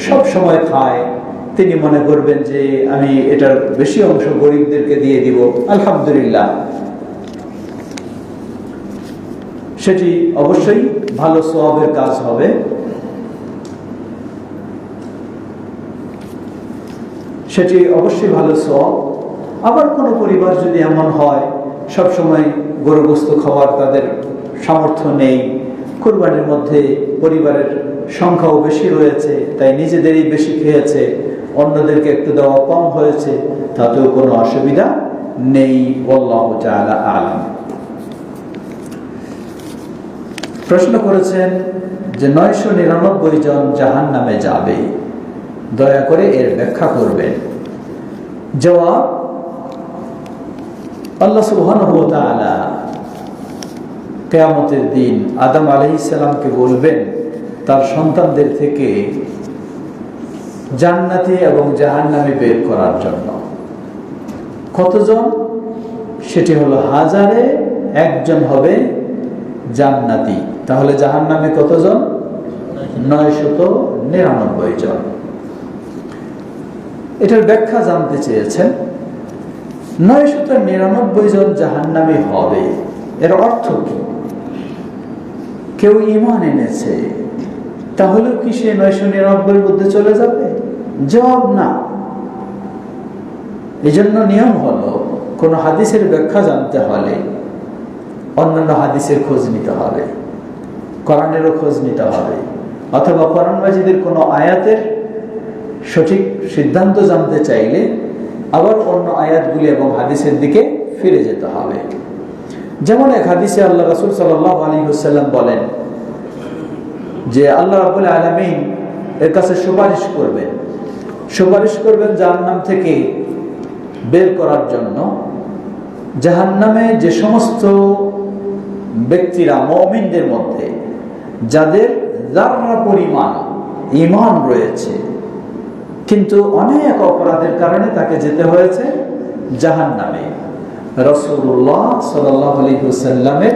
সব সময় খায়, তিনি মনে করবেন যে আমি এটার বেশি অংশ গরিবদেরকে দিয়ে দিব, আলহামদুলিল্লাহ, সেটি অবশ্যই ভালো সওয়াবের কাজ হবে। সেটি অবশ্যই ভালো সওয়াব। আবার কোনো পরিবার যদি এমন হয় সবসময় গরু গোশত খাওয়ার তাদের সামর্থ্য নেই, কোরবানির মধ্যে পরিবারের সংখ্যাও বেশি রয়েছে, তাই নিজেদেরই বেশি খেয়েছে, অন্যদেরকে একটু দেওয়া কম হয়েছে, তাতেও কোনো অসুবিধা নেই। আল্লাহু তাআলা আ'লাম। প্রশ্ন করেছেন যে 999 জন জাহান্নামে যাবে, দয়া করে এর ব্যাখ্যা করবেন। জবাব, আল্লাহ সুবহানাহু ওয়া তাআলা কিয়ামতের দিন আদম আলাইহিস সালামকে বলবেন তার সন্তানদের থেকে জান্নাতি এবং জাহান্নামী বের করার জন্য। কতজন? সেটি হলো 1000-এ 1 জন হবে জান্নাতি। তাহলে জাহান্নামে কতজন? 999 জন। এটার ব্যাখ্যা জানতে চেয়েছেন। 999 জন জাহান্নামী হবে, এর অর্থ কি? কেউ ঈমান এনেছে, তাহলেও কি সে 999 মধ্যে চলে যাবে? জবাব, না। এই জন্য নিয়ম হলো, কোন হাদিসের ব্যাখ্যা জানতে হলে অন্যান্য হাদিসের খোঁজ নিতে হবে, কোরআনেরও খোঁজ নিতে হবে, অথবা কোরআন মাজিদের কোনো আয়াতের সঠিক সিদ্ধান্ত জানতে চাইলে আবার অন্য আয়াতগুলি এবং হাদিসের দিকে ফিরে যেতে হবে। যেমন এক হাদিসে আল্লাহ রাসূল সাল্লাল্লাহু আলাইহি ওয়াসাল্লাম বলেন যে আল্লাহ রাব্বুল আলামিন এর কাছে সুপারিশ করবেন জাহান্নাম থেকে বের করার জন্য। জাহান্নামে যে সমস্ত ব্যক্তিরা, মুমিনদের মধ্যে যাদের যারা পরিমাণ ঈমান রয়েছে, কিন্তু অনেক অপরাধের কারণে তাকে যেতে হয়েছে জাহান্নামে, রাসূলুল্লাহ সাল্লাল্লাহু আলাইহি ওয়াসাল্লামের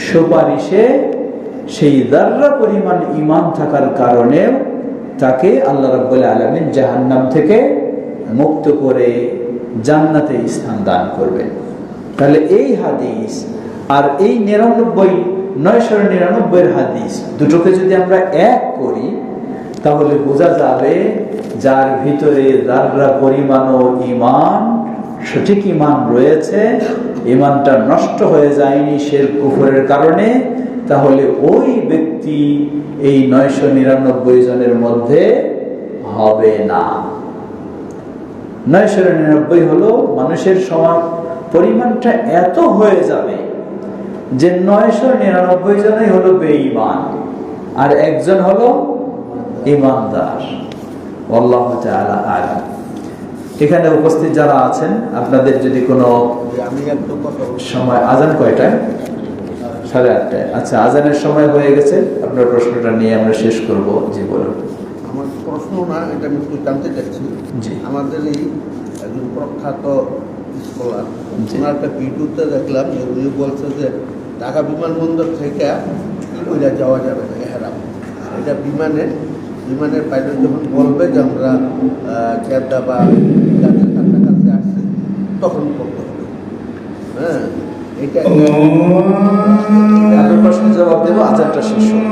সুপারিশে সেই যাররা পরিমাণ ঈমান থাকার কারণেও তাকে আল্লাহ রাব্বুল আলামিন জাহান্নাম থেকে মুক্ত করে জান্নাতে স্থান দান করবেন। তাহলে এই হাদিস আর এই 999 হাদিস দুটোকে যদি আমরা এক করি তাহলে বোঝা যাবে যার ভিতরে যাররা পরিমাণও ঈমান, সঠিক ঈমান রয়েছে, ঈমানটা নষ্ট হয়ে যায়নি শিরক কুফরের কারণে, তাহলে ওই ব্যক্তি এই 999 জনের মধ্যে হবে না। 999 হলো মানুষের সমান পরিমাণটা এত হয়ে যাবে যে 999 জনই হলো বেঈমান আর একজন হলো ঈমানদার। আল্লাহু তাআলা আলাম। এখানে উপস্থিত যারা আছেন আপনাদের যদি কোনো সময়, আজান কয়টায়? 8:30। আচ্ছা, আজানের সময় হয়ে গেছে, আপনার প্রশ্নটা নিয়ে আমরা শেষ করব। জি বলুন। আমার প্রশ্ন না, এটা আমি একটু জানতে চাচ্ছি। আমাদের এই একজন প্রখ্যাত স্কলার, ওনার একটা ভিডিওতে দেখলাম যে উনি বলছে যে ঢাকা বিমানবন্দর থেকে কি করে যাওয়া যাবে না এহারাম, এটা বিমানের পাইলট যখন বলবে যে আমরা জেদ্দা বা কাজের কাছাকাছি আসছি তখন করতে হবে। হ্যাঁ, এটা প্রশ্নের জবাব দেবো, আজানটা শেষ হোক।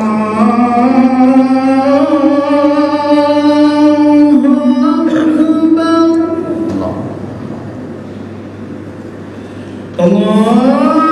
Allah